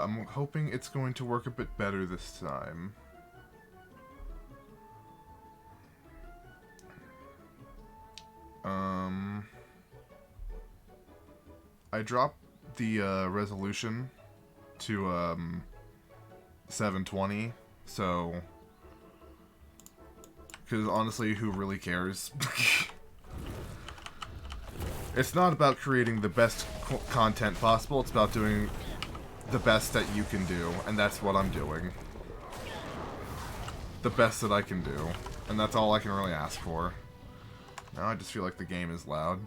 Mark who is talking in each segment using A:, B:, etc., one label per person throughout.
A: I'm hoping it's going to work a bit better this time. I dropped the resolution to 720, so because honestly, who really cares? It's not about creating the best content possible, it's about doing the best that you can do, and that's what I'm doing. The best that I can do, and that's all I can really ask for. Now I just feel like the game is loud.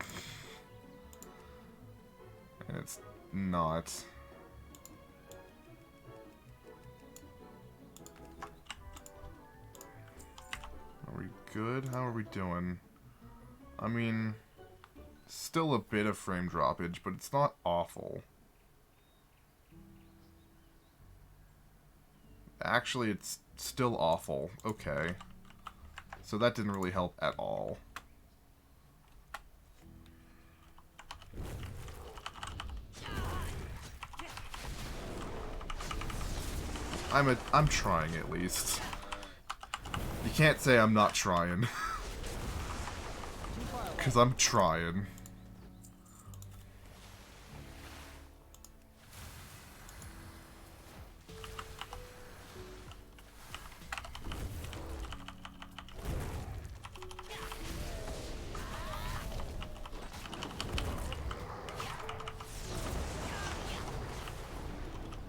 A: And it's not. Are we good? How are we doing? I mean, still a bit of frame droppage, but it's not awful. Actually, it's still awful. Okay. So that didn't really help at all. I'm trying at least. You can't say I'm not trying. Cause I'm trying.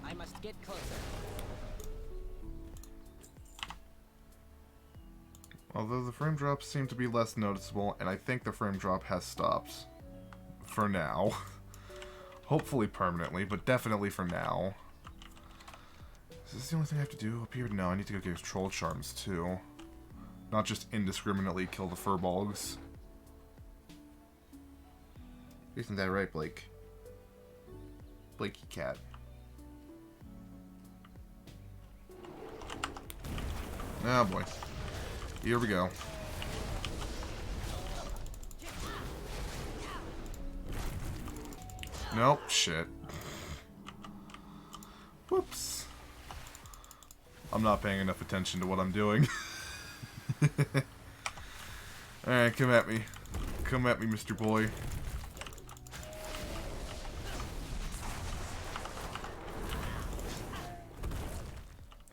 B: I must get closer.
A: Although the frame drops seem to be less noticeable, and I think the frame drop has stopped. For now. Hopefully permanently, but definitely for now. Is this the only thing I have to do up here? No, I need to go get troll charms too. Not just indiscriminately kill the furbolgs. Isn't that right, Blake? Blakey cat. Oh boy. Here we go. Nope, shit. Whoops. I'm not paying enough attention to what I'm doing. Alright, come at me. Come at me, Mr. Boy.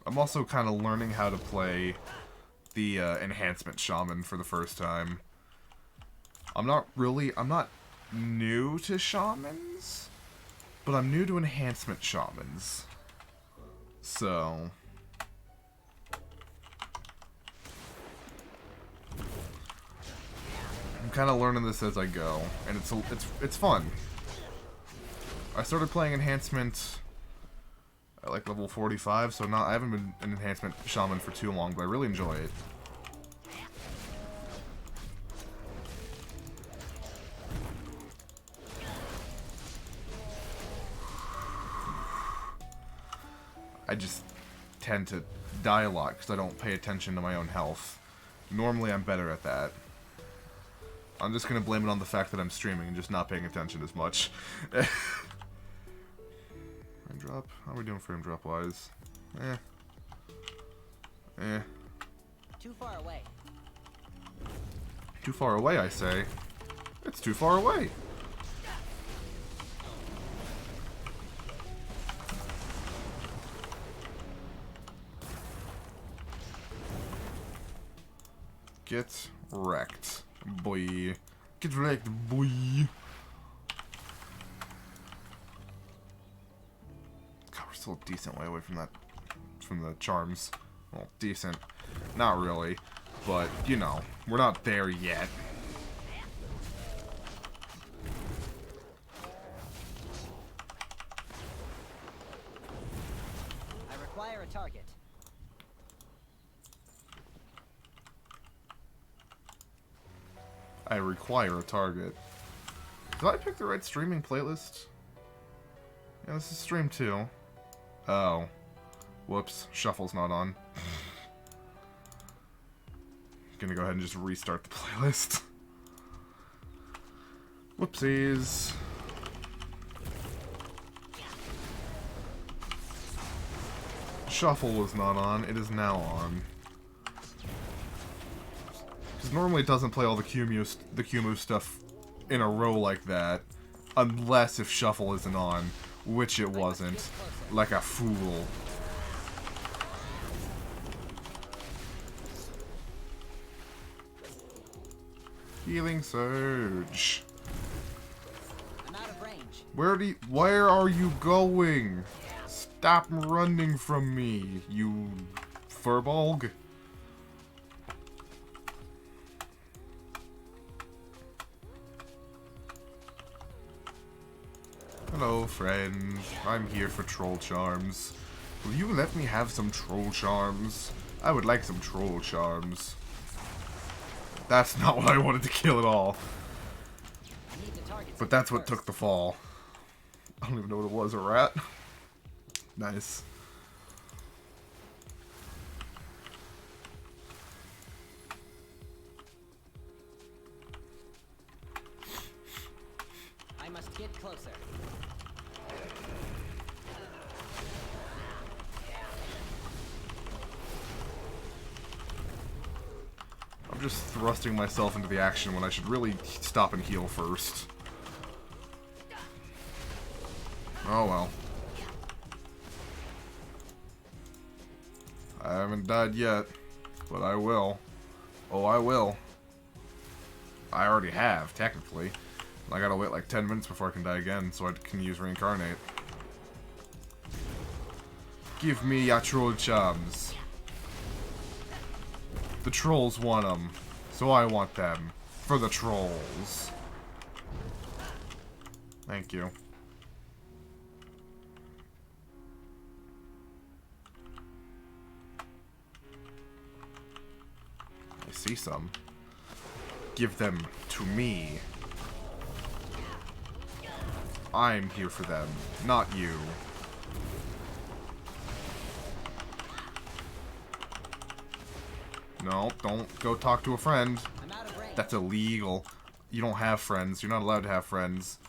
A: I'm also kind of learning how to play the enhancement shaman for the first time. I'm not new to shamans, but I'm new to enhancement shamans. So I'm kind of learning this as I go, and it's fun. I started playing enhancement at like level 45, so I haven't been an enhancement shaman for too long, but I really enjoy it. I just tend to die a lot because I don't pay attention to my own health. Normally I'm better at that. I'm just gonna blame it on the fact that I'm streaming and just not paying attention as much. Frame drop? How are we doing frame drop wise?
B: Too far away.
A: Too far away, I say. It's too far away. Get wrecked, boy. Get wrecked, boy. God, we're still a decent way away from that, from the charms. Well, decent. Not really. But, you know, we're not there yet.
B: I require a target.
A: I require a target. Did I pick the right streaming playlist? Yeah, this is stream 2. Oh. Whoops. Shuffle's not on. Gonna go ahead and just restart the playlist. Whoopsies. shuffle was not on, it is now on. Because normally it doesn't play all the Kumu stuff in a row like that, unless if shuffle isn't on, which it wasn't. Like a fool. Healing surge.
B: I'm out of range.
A: Where are you going? Stop running from me, you furbolg. Hello, friend. I'm here for troll charms. Will you let me have some troll charms? I would like some troll charms. That's not what I wanted to kill at all.
B: I need to target
A: But that's what
B: something
A: took the fall. I don't even know what it was, a rat? Nice.
B: I must get closer.
A: I'm just thrusting myself into the action when I should really stop and heal first. Oh well. I haven't died yet, but I will. Oh, I will. I already have, technically. I gotta wait like 10 minutes before I can die again, so I can use reincarnate. Give me your troll charms. The trolls want them, so I want them. For the trolls. Thank you. I see some. Give them to me. I'm here for them, not you. No, don't go talk to a friend.
B: I'm out of range.
A: That's illegal. You don't have friends. You're not allowed to have friends.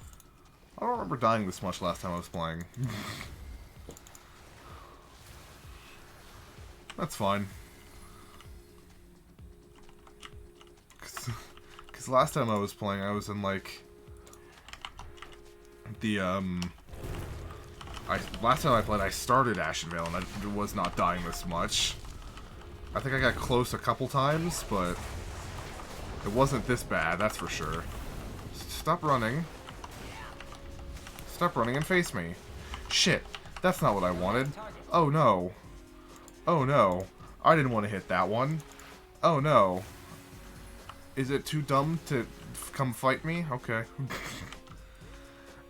A: I don't remember dying this much last time I was playing. That's fine. Because last time I was playing, I was in, like, the, last time I played, I started Ashenvale, and I was not dying this much. I think I got close a couple times, but it wasn't this bad, that's for sure. Stop running. Stop running and face me. Shit, that's not what I wanted. Oh no. Oh no. I didn't want to hit that one. Oh no. Is it too dumb to come fight me? Okay.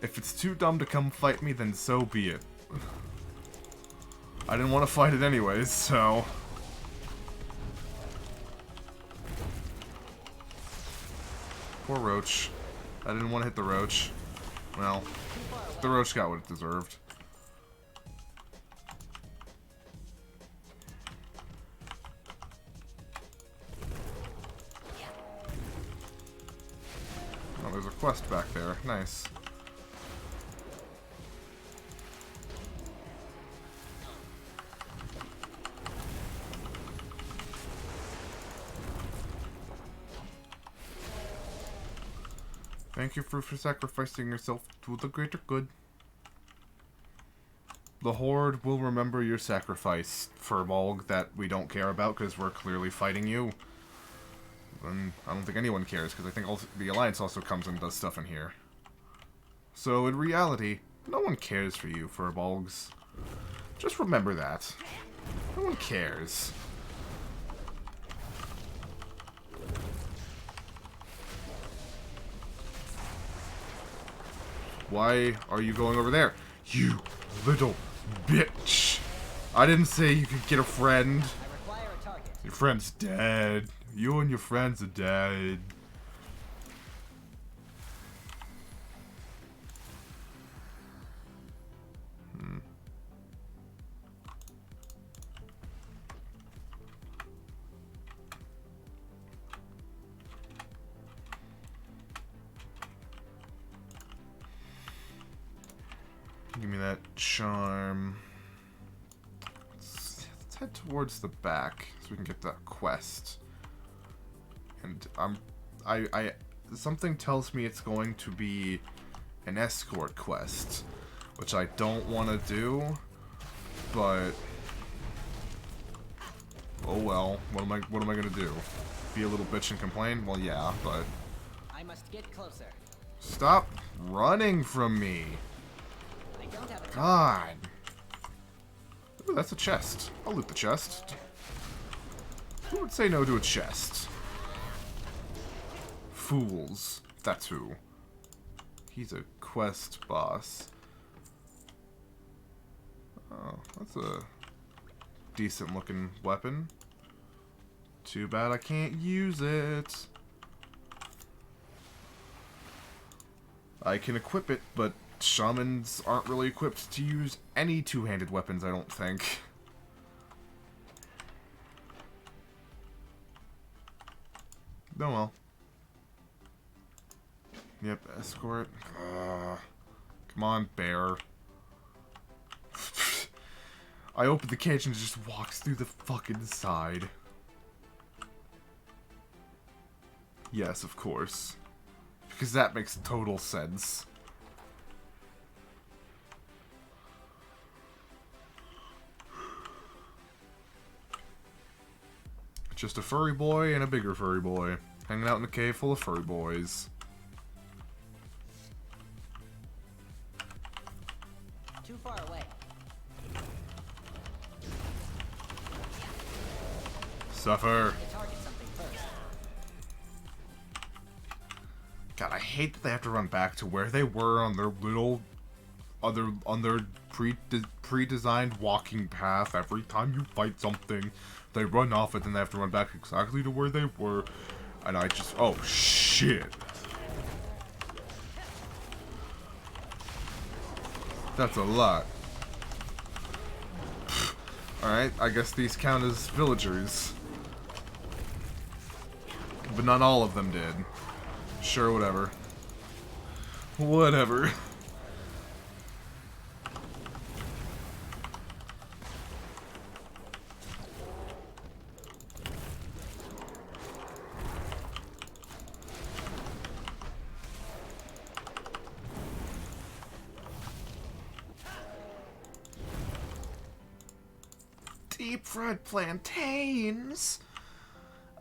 A: If it's too dumb to come fight me, then so be it. I didn't want to fight it anyways, so... Poor Roach. I didn't want to hit the Roach. Well, the Roach got what it deserved. Oh, there's a quest back there. Nice. Thank you for sacrificing yourself to the greater good. The Horde will remember your sacrifice, Furbolg, that we don't care about because we're clearly fighting you. And I don't think anyone cares because I think also, the Alliance also comes and does stuff in here. So in reality, no one cares for you, Furbolgs. Just remember that. No one cares. Why are you going over there? You little bitch. I didn't say you could get a friend.
B: I require a target.
A: Your friend's dead. You and your friends are dead. Give me that charm. head towards the back so we can get that quest. And something tells me it's going to be an escort quest, which I don't want to do, but oh well. What am I gonna do? Be a little bitch and complain? Well, yeah, but
B: I must get closer.
A: stop running from me.
B: I don't have a target.
A: God. Ooh, that's a chest. I'll loot the chest. Who would say no to a chest? Fools. That's who. He's a quest boss. Oh, that's a decent looking weapon. Too bad I can't use it. I can equip it, but shamans aren't really equipped to use any two-handed weapons, I don't think. Oh well. Yep, escort. Come on, bear. I open the cage and it just walks through the fucking side. Yes, of course. Because that makes total sense. Just a furry boy and a bigger furry boy. Hanging out in a cave full of furry boys.
B: Too far away.
A: Suffer.
B: To target something first.
A: God, I hate that they have to run back to where they were on their little, on their pre-designed walking path. Every time you fight something, they run off it, and they have to run back exactly to where they were. And I just, oh shit. That's a lot. Alright, I guess these count as villagers. But not all of them did. Sure, whatever. Whatever. Deep fried plantains?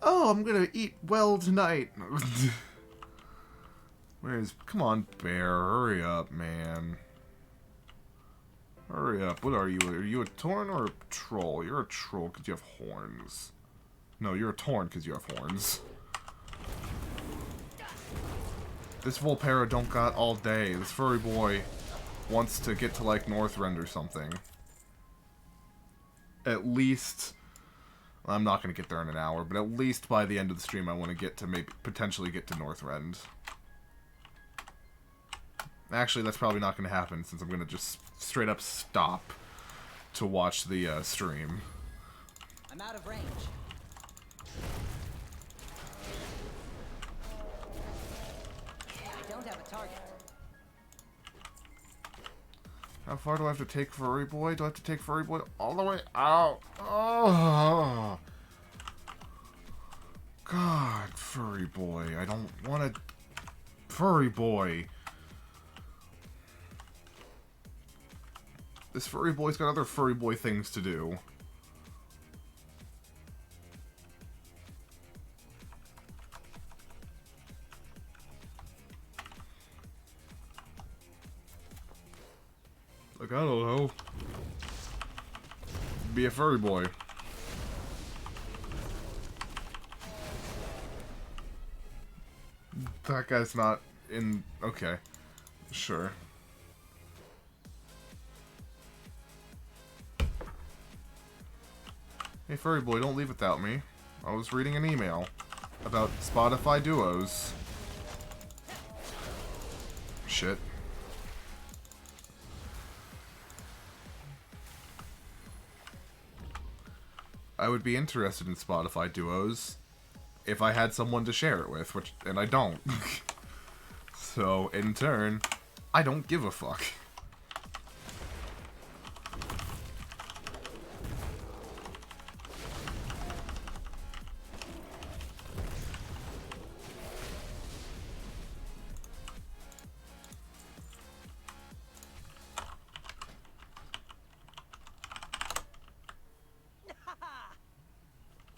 A: Oh, I'm gonna eat well tonight. Come on, bear, hurry up, man. Hurry up. What are you? Are you a Tauren or a troll? You're a troll because you have horns. No, you're a Tauren because you have horns. This Vulpera don't got all day. This furry boy wants to get to, like, Northrend or something. At least... I'm not going to get there in an hour, but at least by the end of the stream I want to get to maybe potentially get to Northrend. Actually, that's probably not going to happen since I'm going to just straight up stop to watch the stream.
B: I'm out of range. I don't have a target.
A: How far do I have to take Furry Boy? Do I have to take Furry Boy all the way out? Oh! God, Furry Boy. I don't want to... Furry Boy. This Furry Boy's got other Furry Boy things to do. Like, I don't know. Be a furry boy. That guy's not in... Okay. Sure. Hey, furry boy, don't leave without me. I was reading an email about Spotify duos. Shit. I would be interested in Spotify duos if I had someone to share it with, and I don't. So, in turn, I don't give a fuck.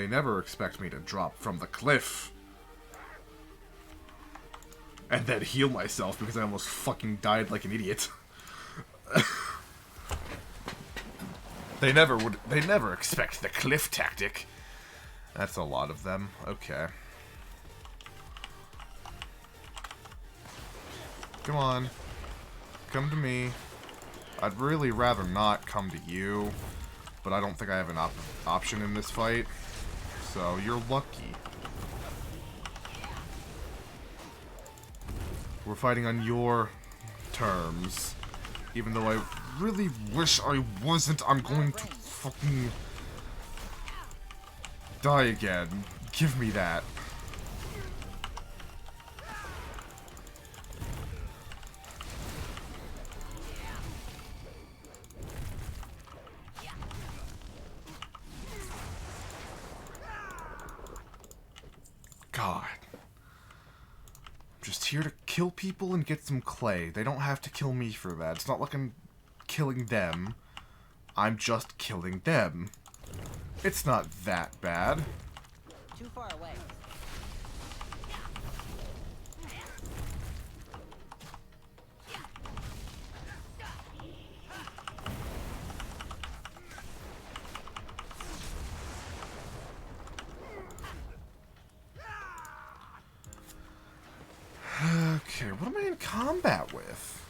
A: They never expect me to drop from the cliff. And then heal myself because I almost fucking died like an idiot. They never expect the cliff tactic. That's a lot of them. Okay. Come on. Come to me. I'd really rather not come to you, but I don't think I have an option in this fight. So, you're lucky. We're fighting on your terms. Even though I really wish I wasn't, I'm going to fucking die again. Give me that. God. I'm just here to kill people and get some clay. They don't have to kill me for that. It's not like I'm killing them. I'm just killing them. It's not that bad.
B: Too far away.
A: Okay, what am I in combat with?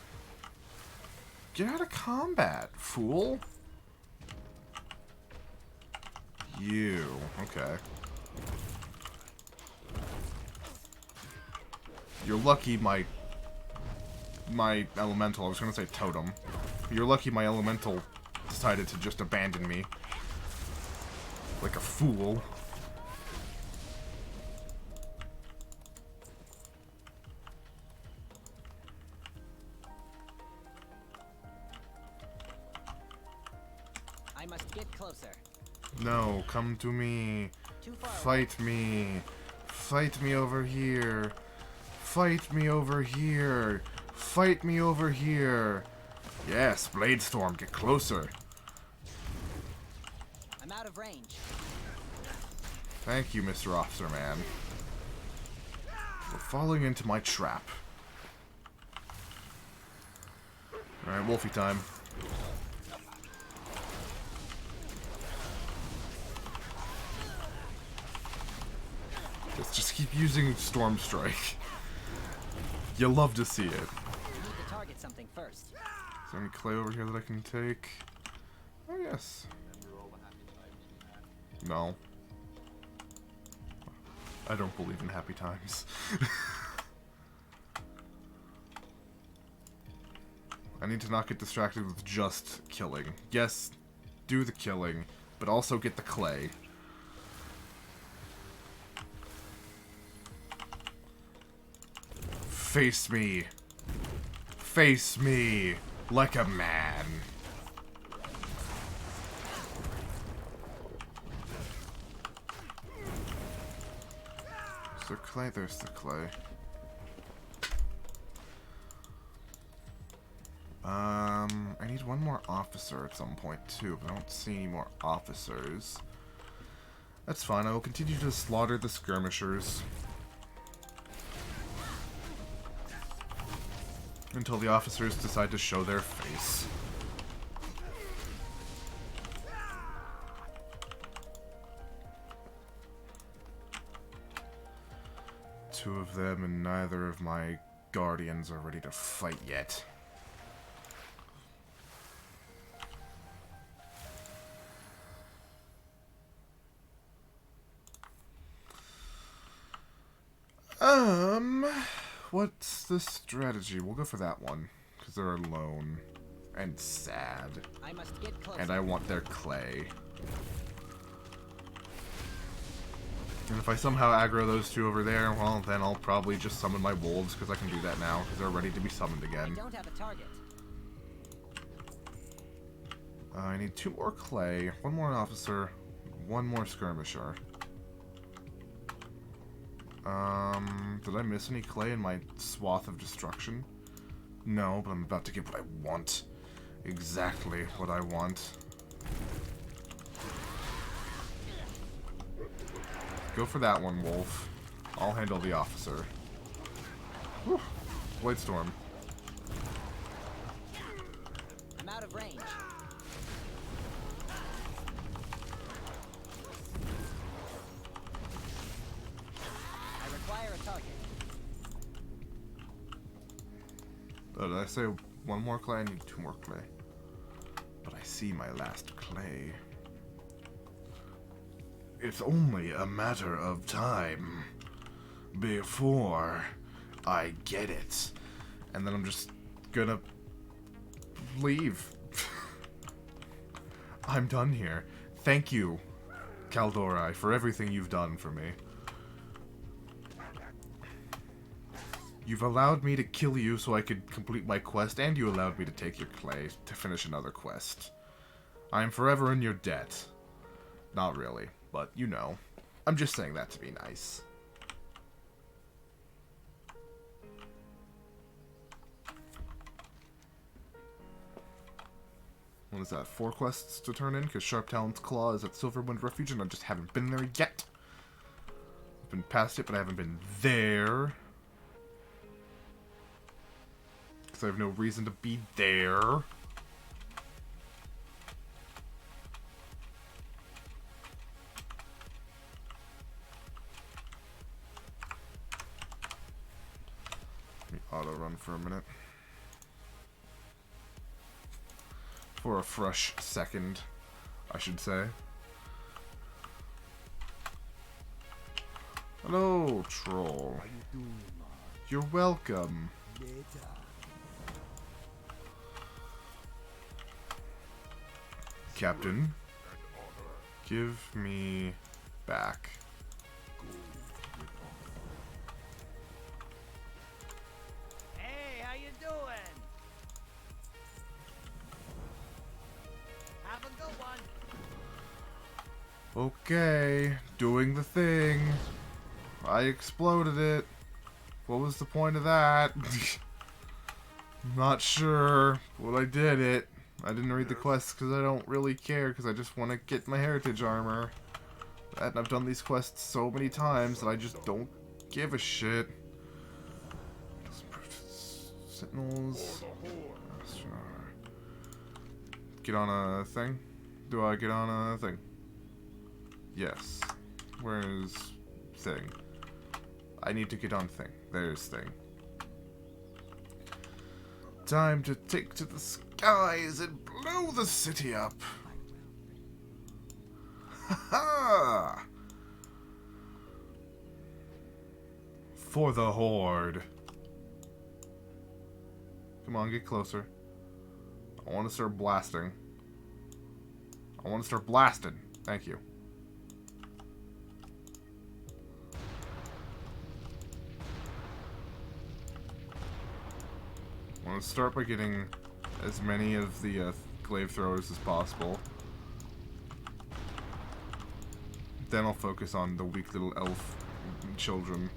A: Get out of combat, fool. You. Okay. You're lucky my elemental, I was gonna say totem. You're lucky my elemental decided to just abandon me. Like a fool.
B: I must get closer.
A: No, come to me.
B: Too far
A: Fight me. Fight me over here. Fight me over here. Fight me over here. Yes, Bladestorm, get closer.
B: I'm out of range.
A: Thank you, Mr. Officer Man. We're falling into my trap. Alright, Wolfie time. Just keep using Storm Strike. You love to see it.
B: I need to target something first.
A: Is there any clay over here that I can take? Oh, yes. No. I don't believe in happy times. I need to not get distracted with just killing. Yes, do the killing, but also get the clay. Face me. Face me like a man. Is there clay? There's the clay. I need one more officer at some point too, but I don't see any more officers. That's fine, I will continue to slaughter the skirmishers. Until the officers decide to show their face. Two of them and neither of my guardians are ready to fight yet. What's the strategy? We'll go for that one, because they're alone and sad.
B: I must get closer.
A: And I want their clay. And if I somehow aggro those two over there, well, then I'll probably just summon my wolves, because I can do that now, because they're ready to be summoned again.
B: I don't have a target.
A: I need 2 more clay, 1 more officer, 1 more skirmisher. Did I miss any clay in my swath of destruction? No, but I'm about to get what I want. Exactly what I want. Go for that one, Wolf. I'll handle the officer. Whew. Blade Storm.
B: I'm out of range. I require a target.
A: Oh, did I say one more clay? I need 2 more clay. But I see my last clay. It's only a matter of time before I get it. And then I'm just gonna leave. I'm done here. Thank you, Kaldorai, for everything you've done for me. You've allowed me to kill you so I could complete my quest, and you allowed me to take your clay to finish another quest. I am forever in your debt. Not really, but you know. I'm just saying that to be nice. What is that? 4 quests to turn in? Because Sharp Talon's Claw is at Silverwind Refuge, and I just haven't been there yet. I've been past it, but I haven't been there. Because I have no reason to be there. Let me auto-run for a minute. For a fresh second, I should say. Hello, troll. You're welcome. Captain, give me back.
B: Hey, how you doing? Have a good one.
A: Okay, doing the thing. I exploded it. What was the point of that? Not sure, but I did it. I didn't read the quests because I don't really care, because I just want to get my heritage armor. And I've done these quests so many times that I just don't give a shit. Sentinels. Get on a thing? Do I get on a thing? Yes. Where is thing? I need to get on thing. There's thing. Time to take to the skies and blow the city up. Ha ha! For the Horde. Come on, get closer. I want to start blasting. I want to start blasting. Thank you. I want to start by getting as many of the glaive throwers as possible. Then I'll focus on the weak little elf children.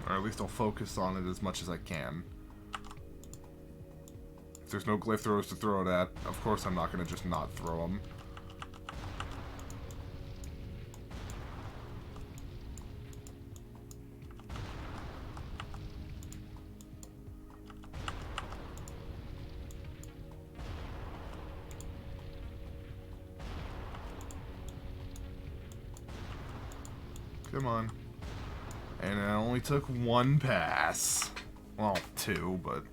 A: Or at least I'll focus on it as much as I can. If there's no glaive throwers to throw it at, of course I'm not going to just not throw them. Come on. And it only took 1 pass. Well, 2, but...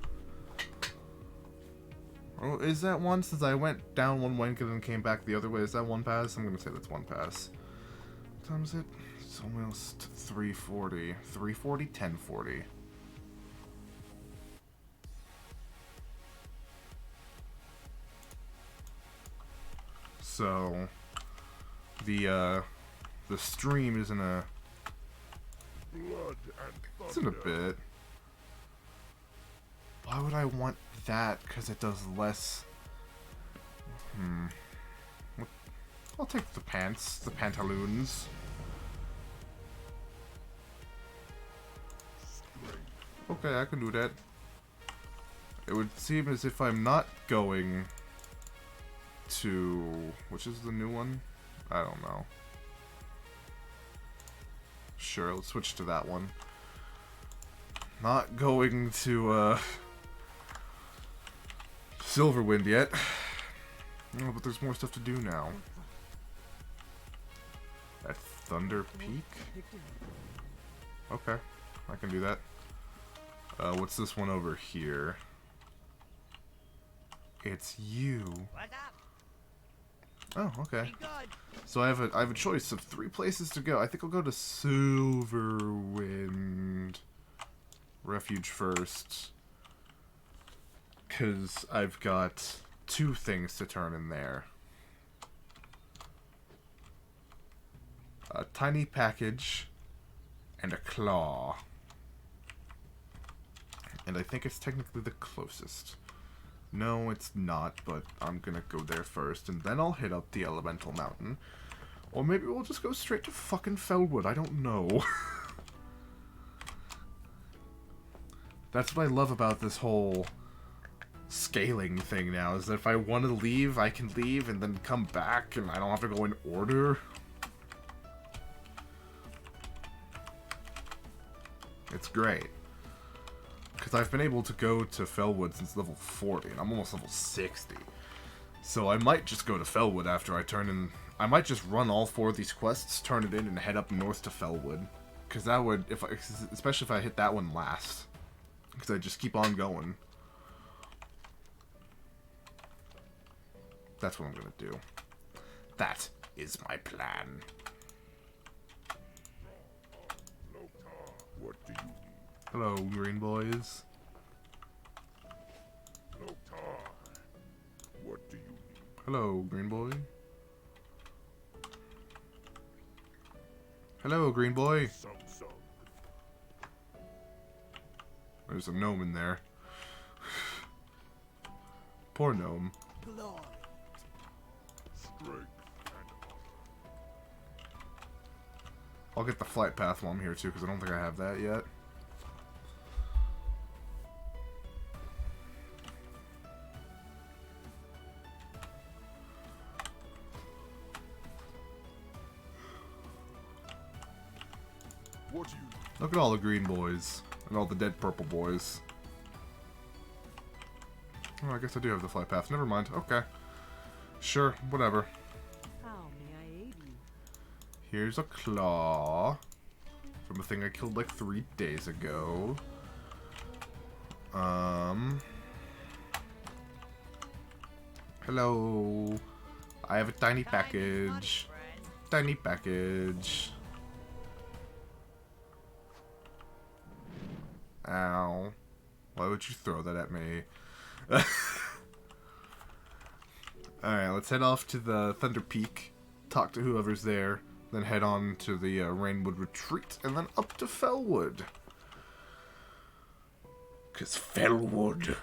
A: Oh, is that 1 since I went down 1 way and then came back the other way? Is that 1 pass? I'm gonna say that's 1 pass. What time is it? It's almost 3:40. 3:40? 10:40. So... The stream is in a... It's in a bit. Why would I want that? Because it does less... I'll take the pants. The pantaloons. Okay, I can do that. It would seem as if I'm not going to... Which is the new one? I don't know. Sure, let's switch to that one. Not going to, Silverwind yet. Oh, but there's more stuff to do now. At Thunder Peak? Okay, I can do that. What's this one over here? It's you.
B: What's up?
A: Oh, okay.
B: Be good.
A: So I have a choice of 3 places to go. I think I'll go to Silverwind Refuge first, because I've got 2 things to turn in there. A tiny package and a claw. And I think it's technically the closest. No, it's not, but I'm gonna go there first, and then I'll hit up the Elemental Mountain. Or maybe we'll just go straight to fucking Fellwood, I don't know. That's what I love about this whole scaling thing now, is that if I want to leave, I can leave and then come back, and I don't have to go in order. It's great. Because I've been able to go to Fellwood since level 40, and I'm almost level 60. So I might just go to Fellwood after I turn in... I might just run all 4 of these quests, turn it in, and head up north to Fellwood. Because that would... especially if I hit that one last. Because I just keep on going. That's what I'm going to do. That is my plan.
C: What do you
A: Hello, green boys.
C: What do you need?
A: Hello, green boy. Hello, green boy.
C: Some.
A: There's a gnome in there. Poor gnome.
B: Glory.
C: Strength and honor.
A: I'll get the flight path while I'm here too, because I don't think I have that yet.
C: What do you
A: Look at all the green boys. And all the dead purple boys. Oh, I guess I do have the flight path. Never mind. Okay. Sure, whatever.
B: How may I aid you?
A: Here's a claw. From a thing I killed like 3 days ago. Hello. I have a tiny package. Tiny package. Ow. Why would you throw that at me? Alright, let's head off to the Thunder Peak. Talk to whoever's there. Then head on to the Rainwood Retreat. And then up to Fellwood. 'Cause Fellwood.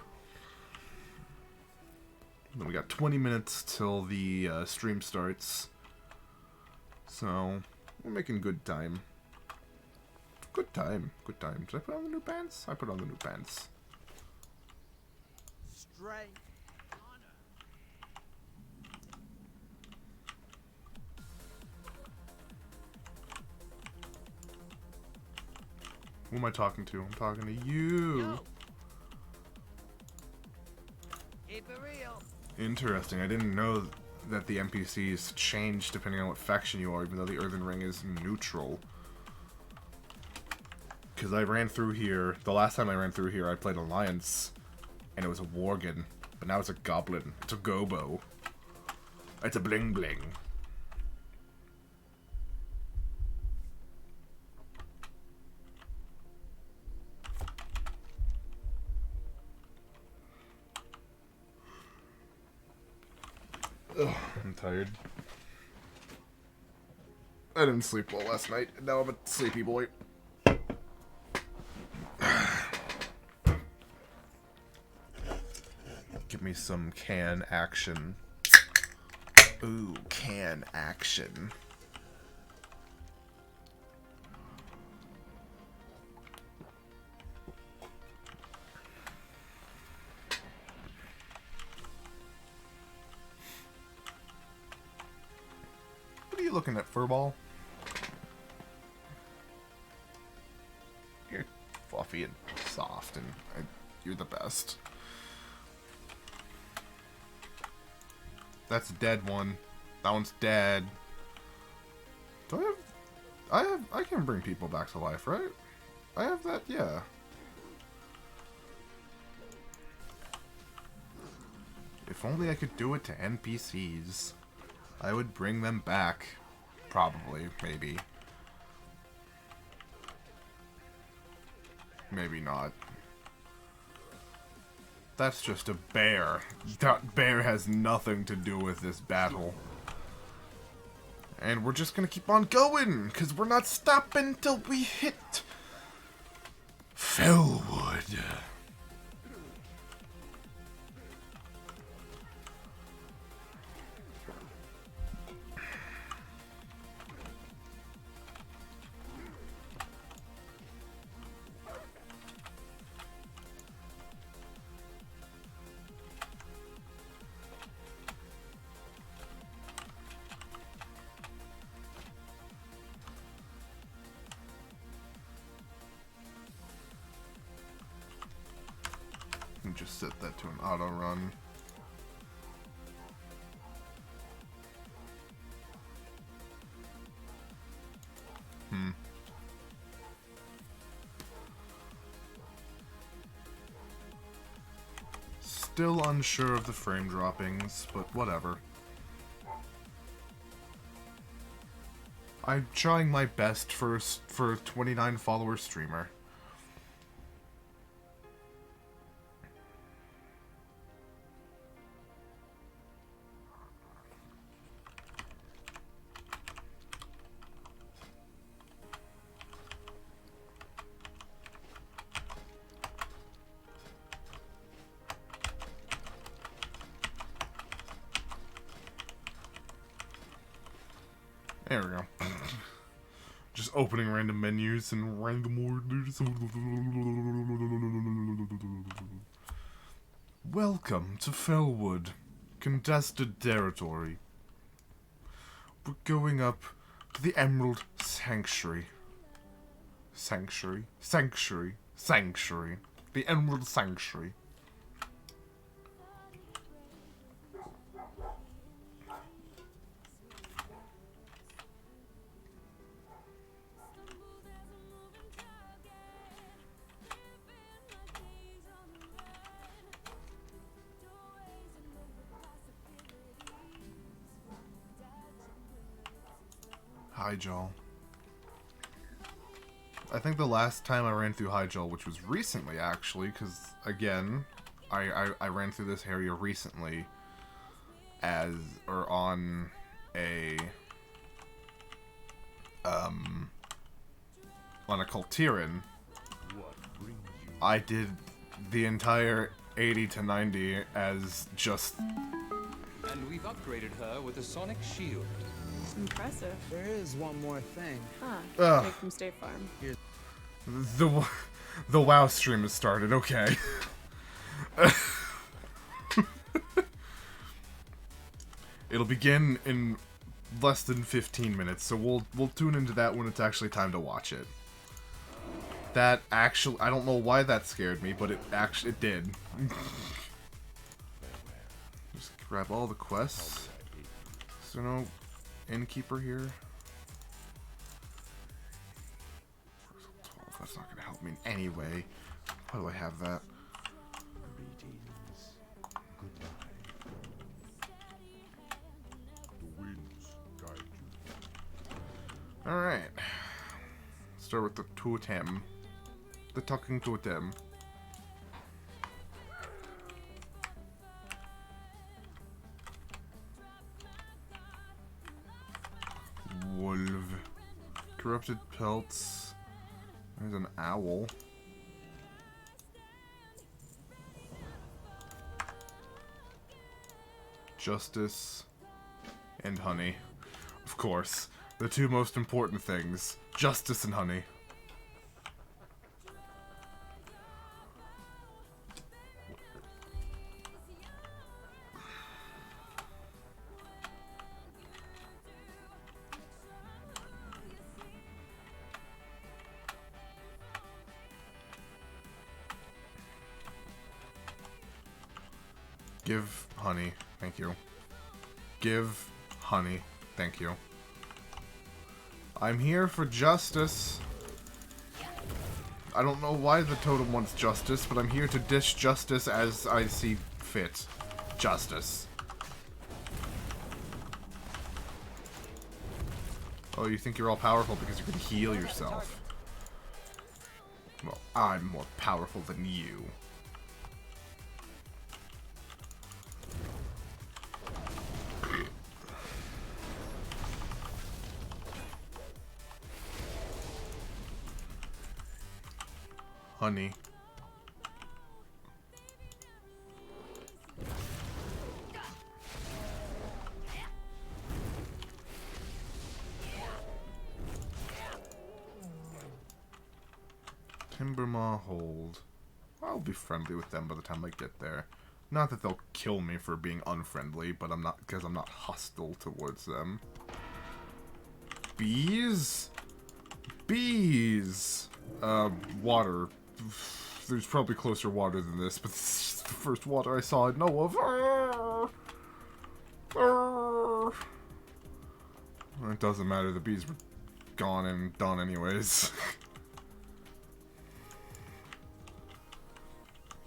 A: Then we got 20 minutes till the stream starts. So, we're making good time. Good time. Good time. Did I put on the new pants? I put on the new pants.
B: Strength.
A: Who am I talking to? I'm talking to you.
B: Yo. Keep it real.
A: Interesting. I didn't know that the NPCs change depending on what faction you are, even though the Earthen Ring is neutral. Because I ran through here, the last time I ran through here, I played Alliance, and it was a Worgen. But now it's a Goblin. It's a Gobo. It's a Bling Bling. Ugh, I'm tired. I didn't sleep well last night, and now I'm a sleepy boy. Give me some can action. Ooh, can action. looking at, Furball? You're fluffy and soft, and you're the best. That's a dead one. That one's dead. Do I can bring people back to life, right? I have that, yeah. If only I could do it to NPCs. I would bring them back. Probably, maybe. Maybe not. That's just a bear. That bear has nothing to do with this battle. And we're just gonna keep on going, because we're not stopping till we hit Fellwood. And just set that to an auto run. Still unsure of the frame droppings, but whatever. I'm trying my best for a 29 follower streamer. There we go. Just opening random menus and random orders. Welcome to Fellwood. Contested territory. We're going up to the Emerald Sanctuary. Sanctuary? Sanctuary. Sanctuary. The Emerald Sanctuary. Hyjal. I think the last time I ran through Hyjal, which was recently actually, because again, I ran through this area recently on a Cultiran. I did the entire 80 to 90 as just...
D: And we've upgraded her with a sonic shield.
B: Impressive.
E: There is one more thing.
B: Huh. Take from State Farm.
A: The WoW stream has started, okay. It'll begin in less than 15 minutes, so we'll tune into that when it's actually time to watch it. That actually, I don't know why that scared me, but it did. Just grab all the quests. So no innkeeper here. That's not gonna help me in any way. Why do I have that?
C: Greetings. Goodbye. The winds guide you.
A: Alright. Start with the totem. The talking totem. Wolf. Corrupted pelts. There's an owl. Justice. And honey. Of course. The two most important things. Justice and honey. Give honey. Thank you. Give honey. Thank you. I'm here for justice. I don't know why the totem wants justice, but I'm here to dish justice as I see fit. Justice. Oh, you think you're all powerful because you can heal yourself? Well, I'm more powerful than you. Honey. Timbermaw hold. I'll be friendly with them by the time I get there. Not that they'll kill me for being unfriendly, but I'm not, because I'm not hostile towards them. Bees? Bees! Water. There's probably closer water than this, but this is the first water I saw and know of. It doesn't matter, the bees were gone and done anyways.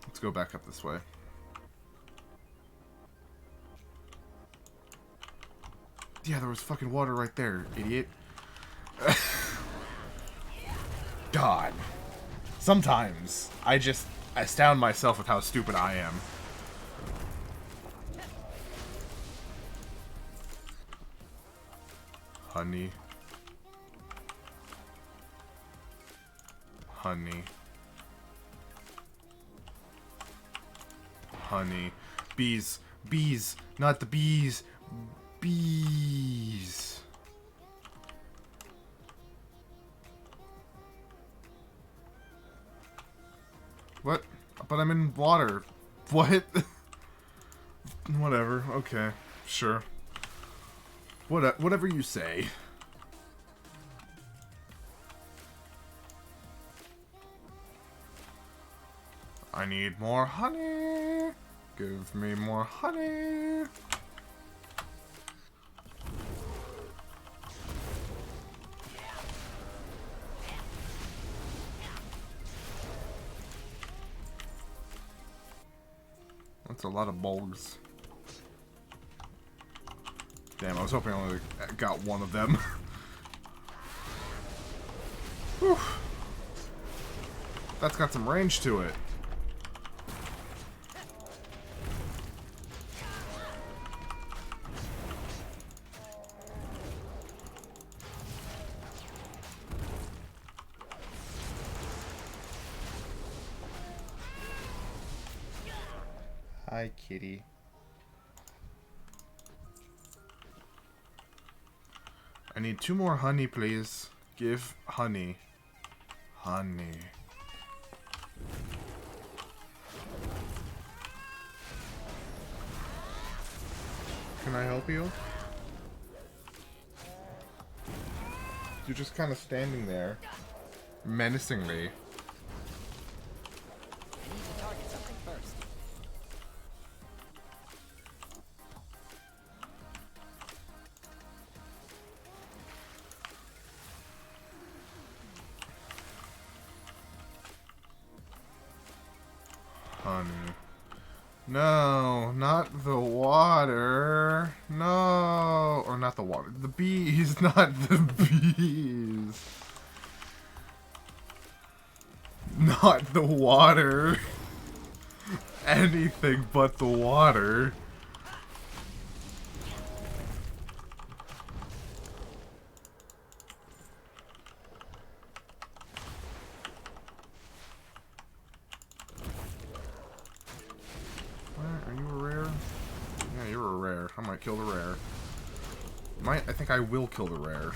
A: Let's go back up this way. Yeah, there was fucking water right there, idiot. God. Sometimes I just astound myself with how stupid I am. Honey. Honey. Honey. Bees. Bees. Not the bees. Bees. What? But I'm in water. What? Whatever. Okay. Sure. Whatever you say. I need more honey. Give me more honey. That's a lot of bulbs. Damn, I was hoping I only got one of them. Whew. That's got some range to it. Hi, kitty. I need 2 more honey, please. Give honey. Honey. Can I help you? You're just kind of standing there, menacingly. Honey. No, not the water. No. Or not the water. The bees, not the bees. Not the water. Anything but the water. Are you a rare? Yeah, you're a rare. I might kill the rare. I think I will kill the rare.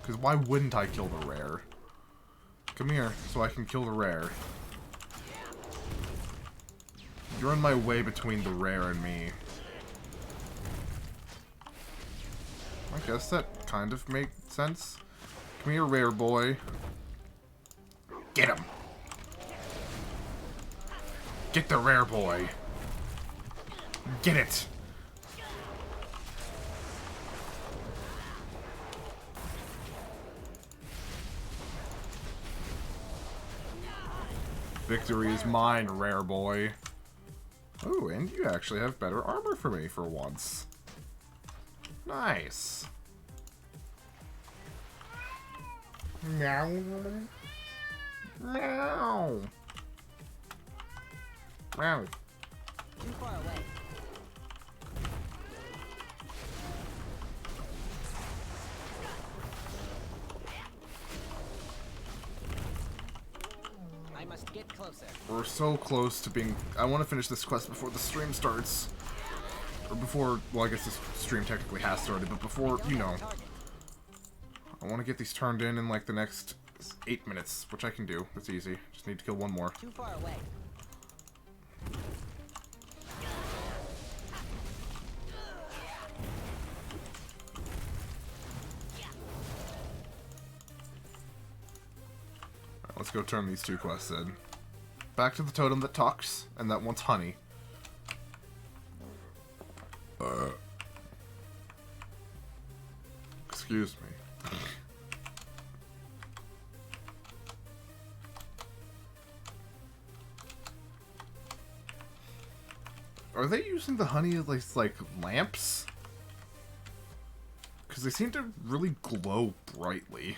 A: Because why wouldn't I kill the rare? Come here, so I can kill the rare. You're in my way between the rare and me. I guess that kind of makes sense. Come here, rare boy. Get him! Get it! Victory is mine, rare boy. Oh, and you actually have better armor for me for once. Nice. Meow. Meow. Meow.
E: Too far away. I must get closer.
A: We're so close to being... I want to finish this quest before the stream starts. Or before... Well, I guess this stream technically has started, but before, you know. I want to get these turned in like the next 8 minutes, which I can do. It's easy. Just need to kill one more.
E: Too far away.
A: Alright, let's go turn these 2 quests in. Back to the totem that talks, and that wants honey. Excuse me. Are they using the honey as like lamps? Because they seem to really glow brightly.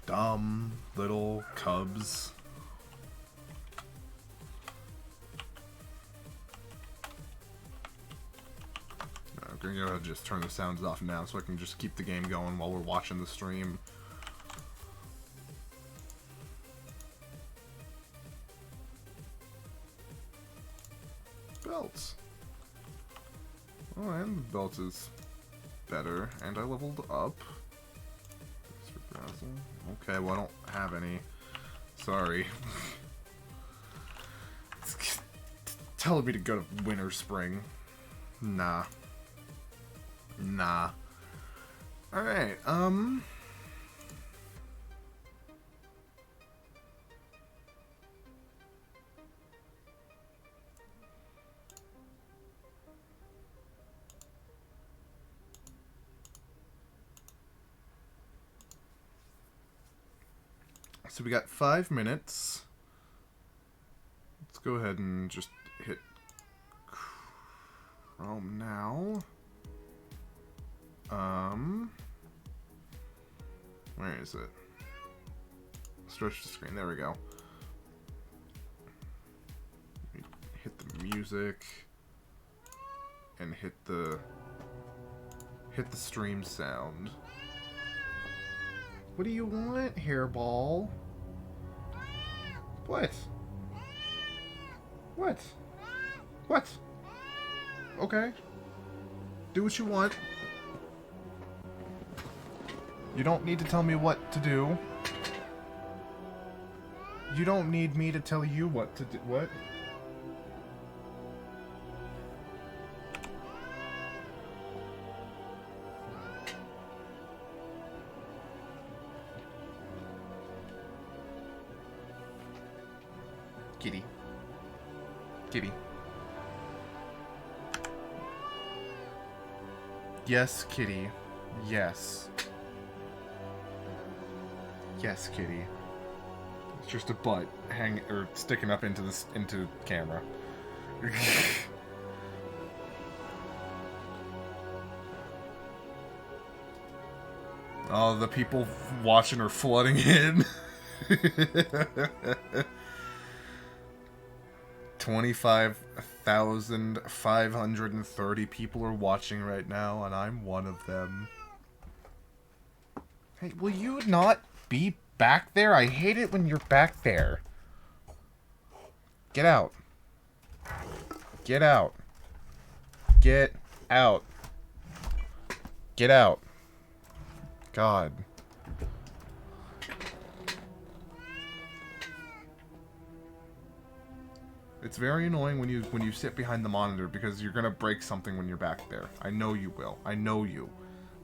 A: Dumb little cubs. I'm gonna go ahead and just turn the sounds off now so I can just keep the game going while we're watching the stream. Belts. Oh, and the belt is better, and I leveled up. Thanks for browsing. Okay, well I don't have any. Sorry. It's telling me to go to winter, spring. Nah. Nah. Alright, so we got 5 minutes. Let's go ahead and just hit Chrome now. Where is it? Stretch the screen. There we go. Hit the music and hit the stream sound. What do you want, hairball? What? What? What? Okay. Do what you want. You don't need to tell me what to do. You don't need me to tell you what to do. What? Kitty. Kitty. Yes, kitty. Yes. Yes, kitty. It's just a butt sticking up into camera. Oh, the people watching are flooding in. 25,530 people are watching right now, and I'm one of them. Hey, will you not be back there? I hate it when you're back there. Get out. Get out. Get out. Get out. God. It's very annoying when you sit behind the monitor because you're gonna break something when you're back there. I know you will. I know you.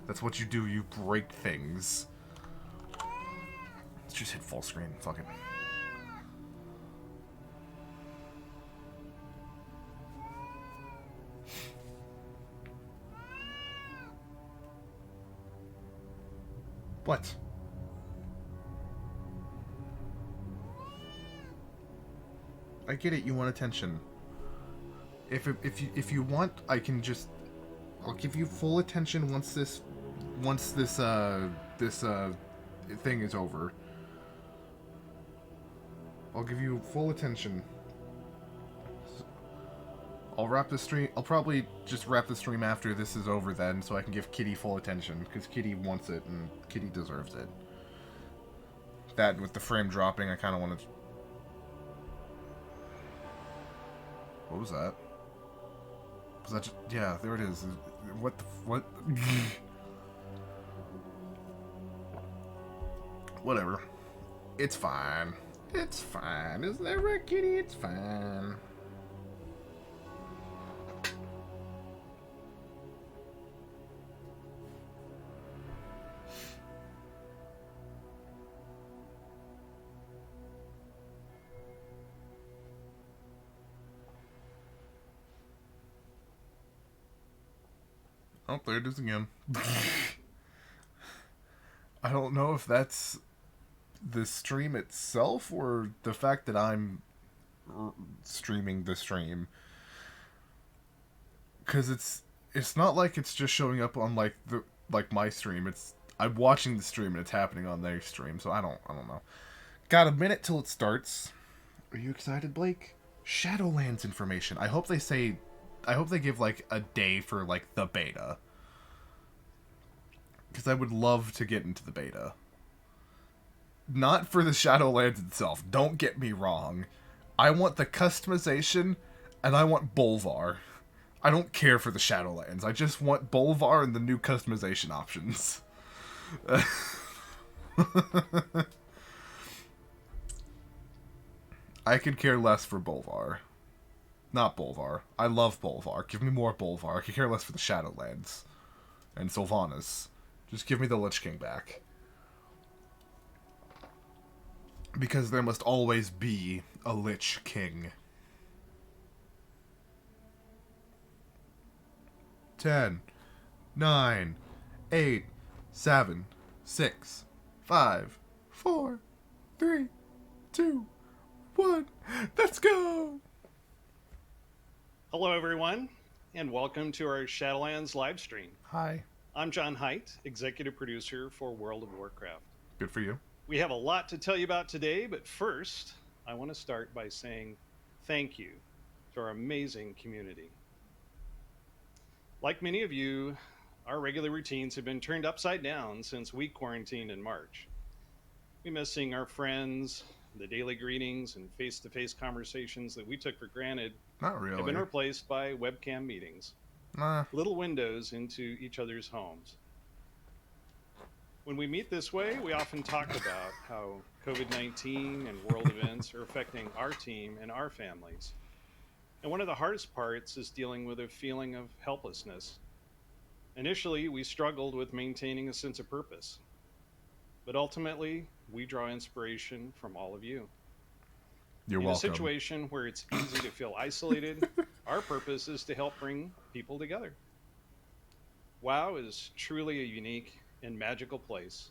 A: That's what you do. You break things. Let's just hit full screen. Fuck it. What? I get it. You want attention. If you want, I can just. I'll give you full attention once this thing is over. I'll give you full attention. I'll wrap the stream. I'll probably just wrap the stream after this is over then, so I can give Kitty full attention because Kitty wants it and Kitty deserves it. That with the frame dropping, I kind of want to. What was that? Was that just, yeah, there it is. What the what? Whatever. It's fine. It's fine. Isn't that right, Kitty? It's fine. Oh, there it is again. I don't know if that's the stream itself or the fact that I'm streaming the stream. Because it's not like it's just showing up on like my stream. I'm watching the stream and it's happening on their stream, so I don't know. Got a minute till it starts. Are you excited, Blake? Shadowlands information. I hope they give like a day for like the beta. Because I would love to get into the beta. Not for the Shadowlands itself. Don't get me wrong. I want the customization and I want Bolvar. I don't care for the Shadowlands. I just want Bolvar and the new customization options. I could care less for Bolvar. Not Bolvar. I love Bolvar. Give me more Bolvar. I could care less for the Shadowlands. And Sylvanas. Just give me the Lich King back. Because there must always be a Lich King. 10, 9, 8, 7, 6, 5, 4, 3, 2, 1. Let's go!
F: Hello, everyone, and welcome to our Shadowlands live stream.
A: Hi.
F: I'm John Haidt, executive producer for World of Warcraft.
A: Good for you.
F: We have a lot to tell you about today, but first, I want to start by saying thank you to our amazing community. Like many of you, our regular routines have been turned upside down since we quarantined in March. We miss seeing our friends, the daily greetings and face-to-face conversations that we took for granted
A: Not really.
F: have been replaced by webcam meetings.
A: Nah.
F: Little windows into each other's homes. When we meet this way, we often talk about how COVID-19 and world events are affecting our team and our families. And one of the hardest parts is dealing with a feeling of helplessness. Initially, we struggled with maintaining a sense of purpose. But ultimately, we draw inspiration from all of you.
A: You're
F: In
A: welcome.
F: a situation where it's easy to feel isolated, our purpose is to help bring people together. WoW is truly a unique and magical place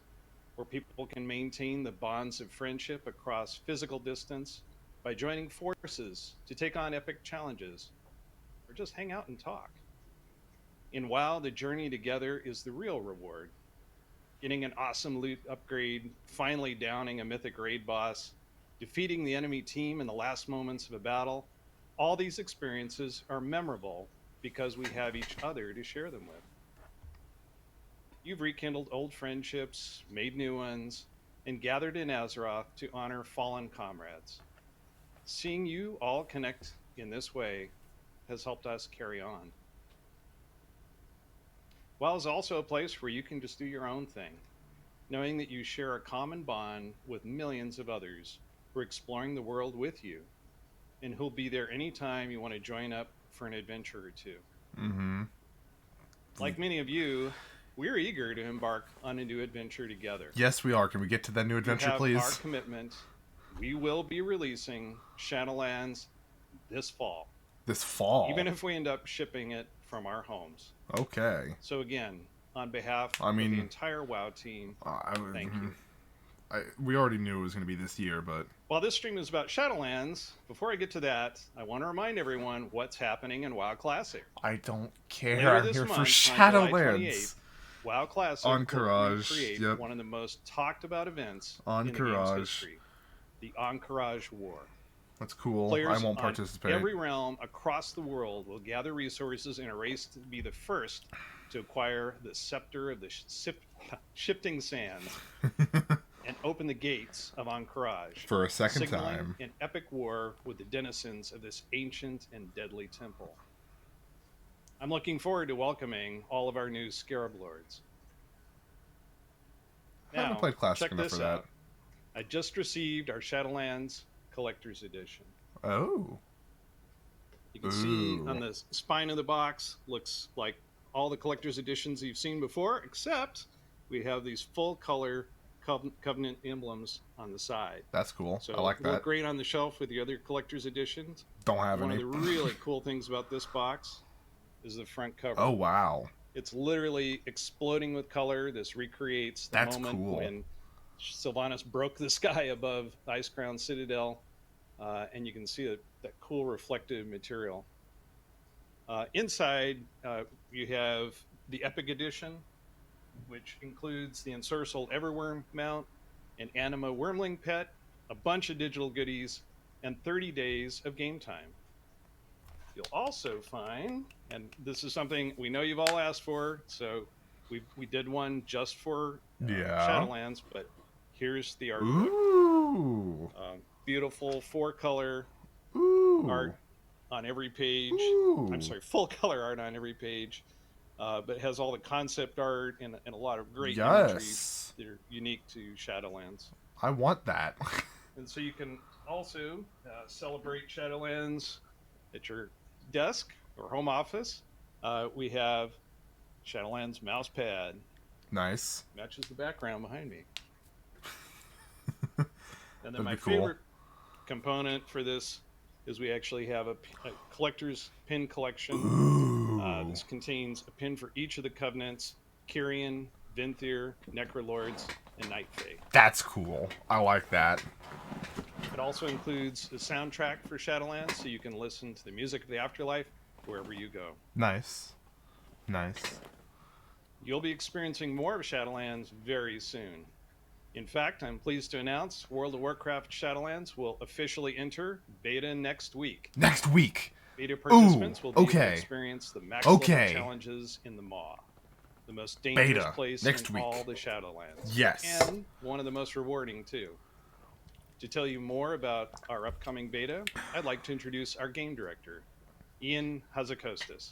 F: where people can maintain the bonds of friendship across physical distance by joining forces to take on epic challenges or just hang out and talk. In WoW, the journey together is the real reward. Getting an awesome loot upgrade, finally downing a mythic raid boss, defeating the enemy team in the last moments of a battle, all these experiences are memorable because we have each other to share them with. You've rekindled old friendships, made new ones, and gathered in Azeroth to honor fallen comrades. Seeing you all connect in this way has helped us carry on. WoW is also a place where you can just do your own thing, knowing that you share a common bond with millions of others who are exploring the world with you, and who'll be there anytime you want to join up for an adventure or two.
A: Mm-hmm.
F: Like many of you, we're eager to embark on a new adventure together.
A: Yes, we are. Can we get to that new adventure,
F: You have
A: please?
F: our commitment. We will be releasing Shadowlands this fall,
A: This fall.
F: even if we end up shipping it from our homes.
A: Okay.
F: So again, on behalf
A: I mean,
F: of the entire WoW team, thank you.
A: We already knew it was going to be this year, but...
F: While this stream is about Shadowlands, before I get to that, I want to remind everyone what's happening in WoW Classic.
A: I don't care.
F: Later
A: I'm
F: this
A: here for
F: month, on July
A: Shadowlands.
F: 28th, WoW Classic will
A: Encourage,
F: recreate one of the most talked about events in the game's
A: Encourage.
F: history, the Encourage War.
A: That's cool.
F: Players
A: I won't
F: on
A: participate.
F: every realm across the world will gather resources in a race to be the first to acquire the scepter of the shifting sands and open the gates of Encourage
A: For a second
F: signaling
A: time.
F: an epic war with the denizens of this ancient and deadly temple. I'm looking forward to welcoming all of our new Scarab Lords.
A: I haven't
F: Now,
A: played Classic
F: check
A: enough
F: this
A: for that.
F: out. I just received our Shadowlands Collector's Edition.
A: Oh.
F: You can see
A: Ooh.
F: on the spine of the box, looks like all the Collector's Editions you've seen before, except we have these full color Covenant emblems on the side.
A: That's cool.
F: So
A: I like
F: they look
A: that.
F: great on the shelf with the other Collector's Editions.
A: Don't have
F: One
A: any.
F: of the really cool things about this box is the front cover.
A: Oh, wow.
F: It's literally exploding with color. This recreates the
A: That's
F: moment
A: cool.
F: when Sylvanas broke the sky above Icecrown Citadel, and you can see that cool reflective material. Inside, you have the Epic Edition, which includes the Ensorcelled Everworm mount, an Anima Wormling pet, a bunch of digital goodies, and 30 days of game time. You'll also find, and this is something we know you've all asked for, so we did one just for
A: Yeah.
F: Shadowlands, but here's the art.
A: Ooh.
F: Beautiful 4-color
A: Ooh.
F: art on every page.
A: Ooh.
F: I'm sorry, full color art on every page, but it has all the concept art and a lot of great imagery
A: Yes.
F: that are unique to Shadowlands.
A: I want that.
F: And so you can also celebrate Shadowlands at your desk or home office. We have Shadowlands mouse pad.
A: Nice.
F: Matches the background behind me. And then
A: That'd
F: my
A: be cool.
F: favorite component for this is we actually have a collector's pin collection.
A: Ooh.
F: This contains a pin for each of the covenants: Kyrian, Venthyr, Necrolords, and Night Fae.
A: That's cool. I like that.
F: It also includes a soundtrack for Shadowlands, so you can listen to the music of the afterlife wherever you go.
A: Nice. Nice.
F: You'll be experiencing more of Shadowlands very soon. In fact, I'm pleased to announce World of Warcraft Shadowlands will officially enter beta next week.
A: Next week.
F: Beta participants will be able to
A: okay.
F: experience the max level
A: Okay.
F: challenges in the Maw, the most dangerous
A: Beta,
F: place
A: next
F: in
A: week.
F: all the Shadowlands.
A: Yes.
F: And one of the most rewarding, too. To tell you more about our upcoming beta, I'd like to introduce our game director, Ian Hazakostas.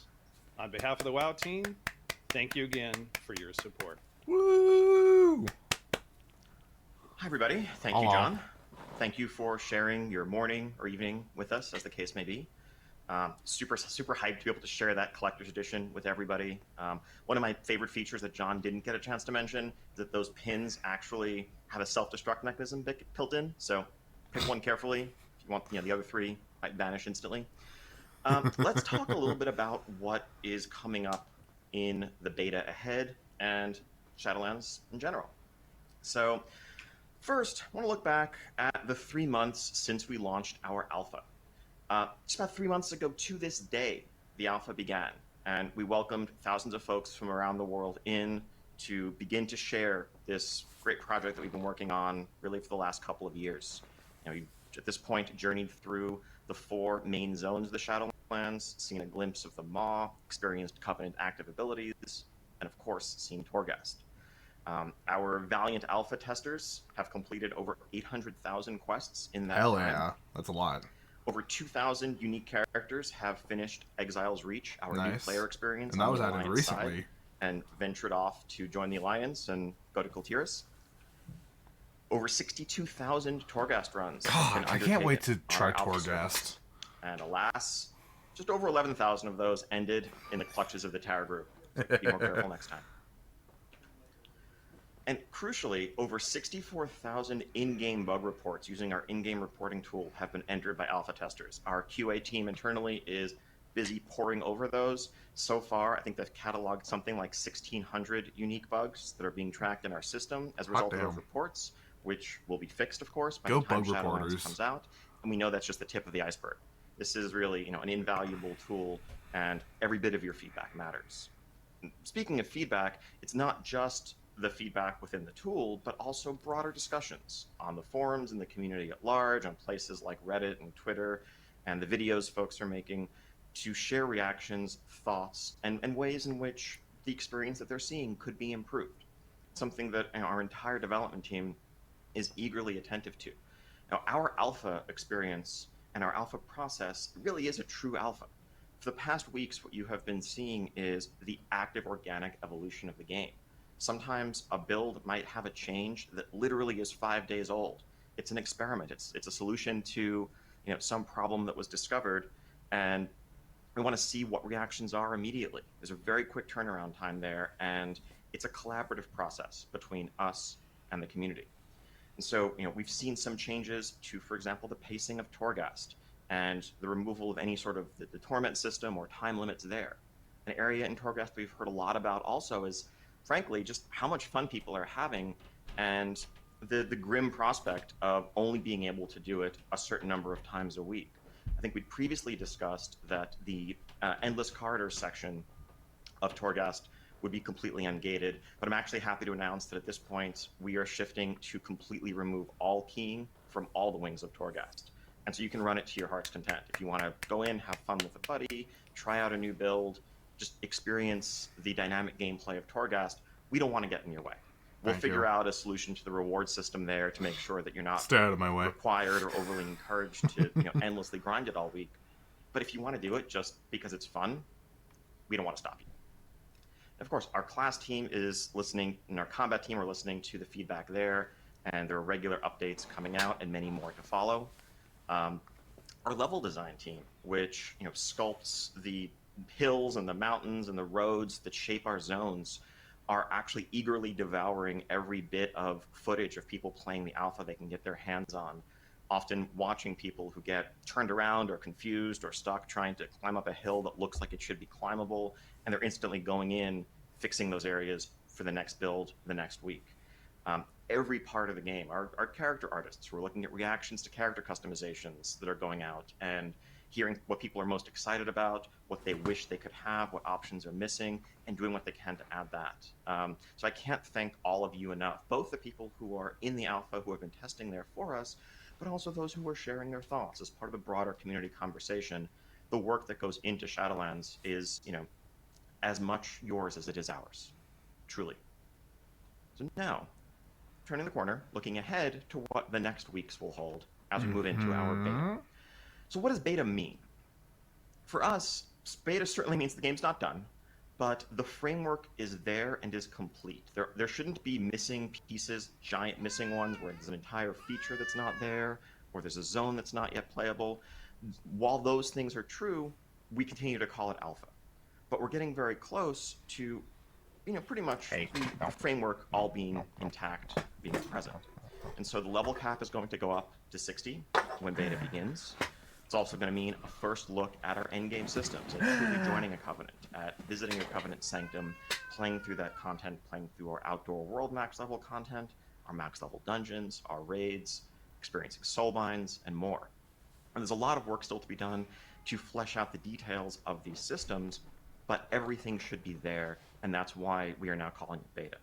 F: On behalf of the WoW team, thank you again for your support.
A: Woo!
G: Hi, everybody. Thank you,
A: Aw.
G: John. Thank you for sharing your morning or evening with us, as the case may be. Super hyped to be able to share that collector's edition with everybody. One of my favorite features that John didn't get a chance to mention is that those pins actually have a self-destruct mechanism built in. So pick one carefully. If you want, the other three might vanish instantly. Let's talk a little bit about what is coming up in the beta ahead and Shadowlands in general. So first, I want to look back at the 3 months since we launched our alpha. Just about 3 months ago to this day, the alpha began, and we welcomed thousands of folks from around the world in to begin to share this great project that we've been working on really for the last couple of years. We've, at this point, journeyed through the 4 main zones of the Shadowlands, seen a glimpse of the Maw, experienced Covenant active abilities, and of course, seen Torghast. Our valiant alpha testers have completed over 800,000 quests in that
A: Hell
G: time.
A: yeah. That's a lot.
G: Over 2,000 unique characters have finished Exile's Reach, our new
A: Nice.
G: player experience.
A: And that
G: on
A: was
G: the
A: added
G: Alliance side.
A: recently.
G: and ventured off to join the Alliance and go to Kultiris. Over 62,000 Torghast runs.
A: God, I can't wait to try
G: Alpha
A: Torghast.
G: servers. And alas, just over 11,000 of those ended in the clutches of the Tower Group. So be more careful next time. And crucially, over 64,000 in-game bug reports using our in-game reporting tool have been entered by alpha testers. Our QA team internally is busy poring over those. So far, I think they've cataloged something like 1,600 unique bugs that are being tracked in our system as a result of those reports, which will be fixed, of course, by the time Shadowlands comes out. And we know that's just the tip of the iceberg. This is really, an invaluable tool, and every bit of your feedback matters. Speaking of feedback, it's not just the feedback within the tool, but also broader discussions on the forums and the community at large, on places like Reddit and Twitter, and the videos folks are making to share reactions, thoughts, and ways in which the experience that they're seeing could be improved. Something that our entire development team is eagerly attentive to. Now, our alpha experience and our alpha process really is a true alpha. For the past weeks, what you have been seeing is the active organic evolution of the game. Sometimes a build might have a change that literally is 5 days old. It's an experiment. It's a solution to some problem that was discovered, and we want to see what reactions are immediately. There's a very quick turnaround time there, and it's a collaborative process between us and the community. And so, we've seen some changes to, for example, the pacing of Torghast and the removal of any sort of the torment system or time limits there. An area in Torghast we've heard a lot about also is, frankly, just how much fun people are having and the grim prospect of only being able to do it a certain number of times a week. I think we'd previously discussed that the Endless Corridors section of Torghast would be completely ungated, but I'm actually happy to announce that at this point we are shifting to completely remove all keying from all the wings of Torghast. And so you can run it to your heart's content. If you want to go in, have fun with a buddy, try out a new build, just experience the dynamic gameplay of Torghast, we don't want to get in your way. We'll figure out a solution to the reward system there to make sure that you're not
A: Stay out of my way.
G: required or overly encouraged to endlessly grind it all week. But if you want to do it just because it's fun, we don't want to stop you. Of course, our class team is listening, and our combat team are listening to the feedback there, and there are regular updates coming out and many more to follow. Our level design team, which sculpts the hills and the mountains and the roads that shape our zones, are actually eagerly devouring every bit of footage of people playing the alpha they can get their hands on, often watching people who get turned around or confused or stuck trying to climb up a hill that looks like it should be climbable, and they're instantly going in, fixing those areas for the next build the next week. Every part of the game, our character artists who are looking at reactions to character customizations that are going out and hearing what people are most excited about, what they wish they could have, what options are missing, and doing what they can to add that. So I can't thank all of you enough, both the people who are in the alpha who have been testing there for us, but also those who are sharing their thoughts as part of the broader community conversation. The work that goes into Shadowlands is, as much yours as it is ours, truly. So now, turning the corner, looking ahead to what the next weeks will hold as we move into our beta. So what does beta mean? For us, beta certainly means the game's not done, but the framework is there and is complete. There shouldn't be missing pieces, giant missing ones where there's an entire feature that's not there, or there's a zone that's not yet playable. While those things are true, we continue to call it alpha. But we're getting very close to, pretty much the framework all being intact, being present. And so the level cap is going to go up to 60 when beta begins. It's also going to mean a first look at our endgame systems, at truly joining a Covenant, at visiting a Covenant sanctum, playing through that content, playing through our outdoor world max level content, our max level dungeons, our raids, experiencing soulbinds, and more. And there's a lot of work still to be done to flesh out the details of these systems, but everything should be there, and that's why we are now calling it beta.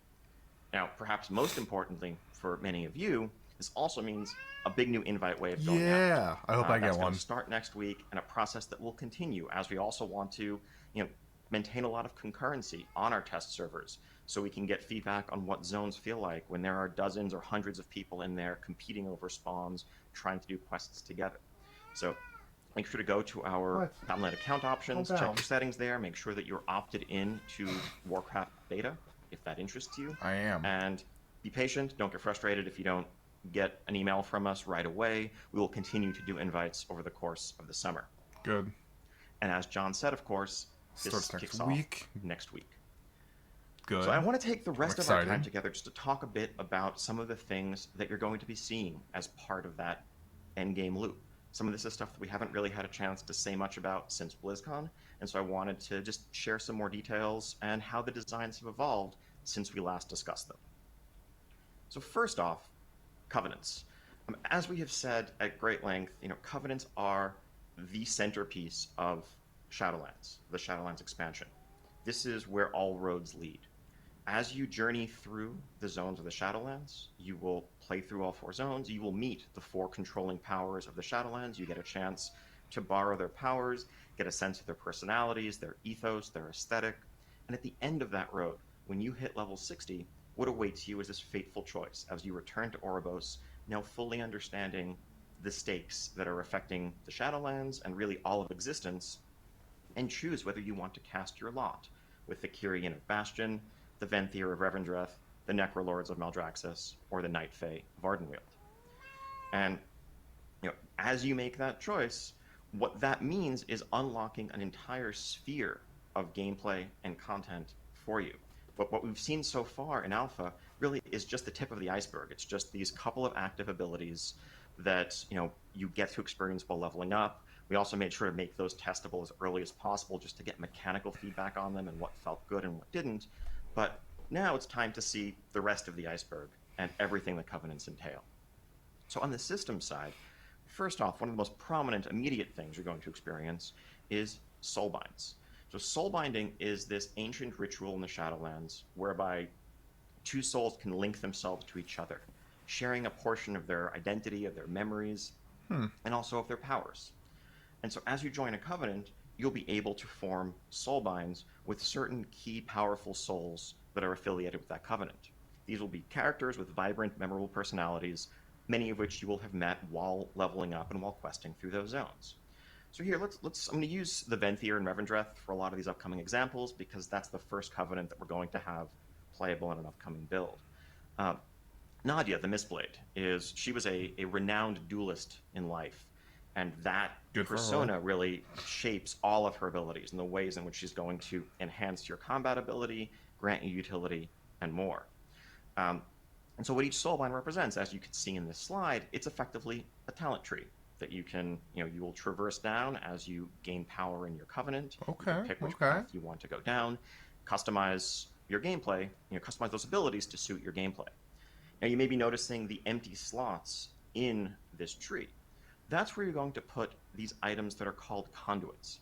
G: Now, perhaps most importantly for many of you, this also means a big new invite wave going out.
A: Yeah, I hope I get
G: That's
A: one.
G: going to start next week, and a process that will continue as we also want to, maintain a lot of concurrency on our test servers, so we can get feedback on what zones feel like when there are dozens or hundreds of people in there competing over spawns, trying to do quests together. So make sure to go to our
A: What?
G: Battle.net account options,
A: Calm
G: check
A: down.
G: your settings there, make sure that you're opted in to Warcraft beta, if that interests you.
A: I am.
G: And be patient, don't get frustrated if you don't get an email from us right away. We will continue to do invites over the course of the summer.
A: Good.
G: And as John said, of course, this
A: Starts next
G: kicks
A: week.
G: off next week.
A: Good.
G: So I want to take the rest of our time
A: excited.
G: together just to talk a bit about some of the things that you're going to be seeing as part of that endgame loop. Some of this is stuff that we haven't really had a chance to say much about since BlizzCon, and so I wanted to just share some more details and how the designs have evolved since we last discussed them. So first off, covenants. As we have said at great length, covenants are the centerpiece of Shadowlands, the Shadowlands expansion. This is where all roads lead. As you journey through the zones of the Shadowlands, you will play through all 4 zones. You will meet the 4 controlling powers of the Shadowlands. You get a chance to borrow their powers, get a sense of their personalities, their ethos, their aesthetic. And at the end of that road, when you hit level 60, what awaits you is this fateful choice as you return to Oribos, now fully understanding the stakes that are affecting the Shadowlands and really all of existence, and choose whether you want to cast your lot with the Kyrian of Bastion, the Venthyr of Revendreth, the Necrolords of Maldraxxus, or the Night Fae of Ardenweald. And as you make that choice, what that means is unlocking an entire sphere of gameplay and content for you. But what we've seen so far in Alpha really is just the tip of the iceberg. It's just these couple of active abilities that you get to experience while leveling up. We also made sure to make those testable as early as possible just to get mechanical feedback on them and what felt good and what didn't. But now it's time to see the rest of the iceberg and everything the covenants entail. So on the system side, first off, one of the most prominent immediate things you're going to experience is soulbinds. So soulbinding is this ancient ritual in the Shadowlands whereby 2 souls can link themselves to each other, sharing a portion of their identity, of their memories, and also of their powers. And so as you join a covenant, you'll be able to form soulbinds with certain key powerful souls that are affiliated with that covenant. These will be characters with vibrant, memorable personalities, many of which you will have met while leveling up and while questing through those zones. So here, I'm going to use the Venthyr and Revendreth for a lot of these upcoming examples because that's the first covenant that we're going to have playable in an upcoming build. Nadia, the Mistblade, she was a renowned duelist in life, and that persona really shapes all of her abilities and the ways in which she's going to enhance your combat ability, grant you utility, and more. And so what each soulbind represents, as you can see in this slide, it's effectively a talent tree that you can, you will traverse down as you gain power in your covenant.
A: Okay,
G: you can pick which path you want to go down, customize your gameplay, customize those abilities to suit your gameplay. Now you may be noticing the empty slots in this tree. That's where you're going to put these items that are called conduits.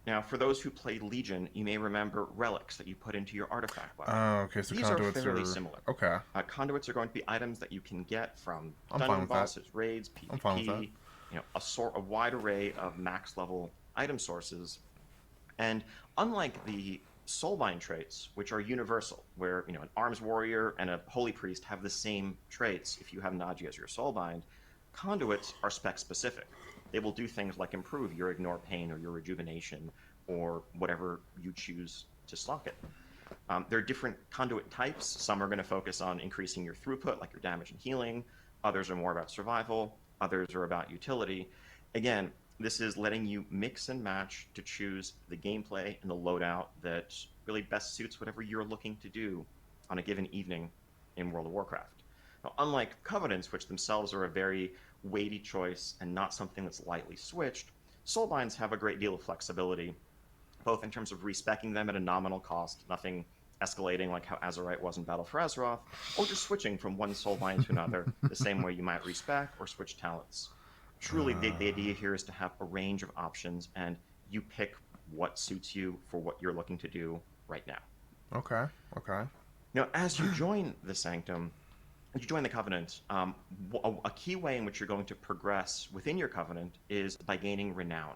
G: Now, for those who played Legion, you may remember relics that you put into your artifact weapon.
A: Oh, okay, so
G: these
A: conduits
G: are fairly similar.
A: Okay.
G: Conduits are going to be items that you can get from
A: I'm fine
G: dungeon
A: with
G: bosses,
A: that.
G: raids,
A: I'm fine with
G: PvP, a wide array of max level item sources. And unlike the soulbind traits, which are universal, where an arms warrior and a holy priest have the same traits if you have Nagia as your soulbind, conduits are spec specific. They will do things like improve your ignore pain or your rejuvenation or whatever you choose to slot it. There are different conduit types. Some are going to focus on increasing your throughput, like your damage and healing. Others are more about survival. Others are about utility. Again, this is letting you mix and match to choose the gameplay and the loadout that really best suits whatever you're looking to do on a given evening in World of Warcraft. Now, unlike Covenants, which themselves are a very weighty choice and not something that's lightly switched, Soulbinds have a great deal of flexibility, both in terms of respecking them at a nominal cost, nothing escalating like how Azerite was in Battle for Azeroth, or just switching from one Soulbind to another the same way you might respec or switch talents. Truly, the idea here is to have a range of options, and you pick what suits you for what you're looking to do right now.
A: Okay.
G: Now, as you join the Sanctum, as you join the Covenant, a key way in which you're going to progress within your Covenant is by gaining Renown.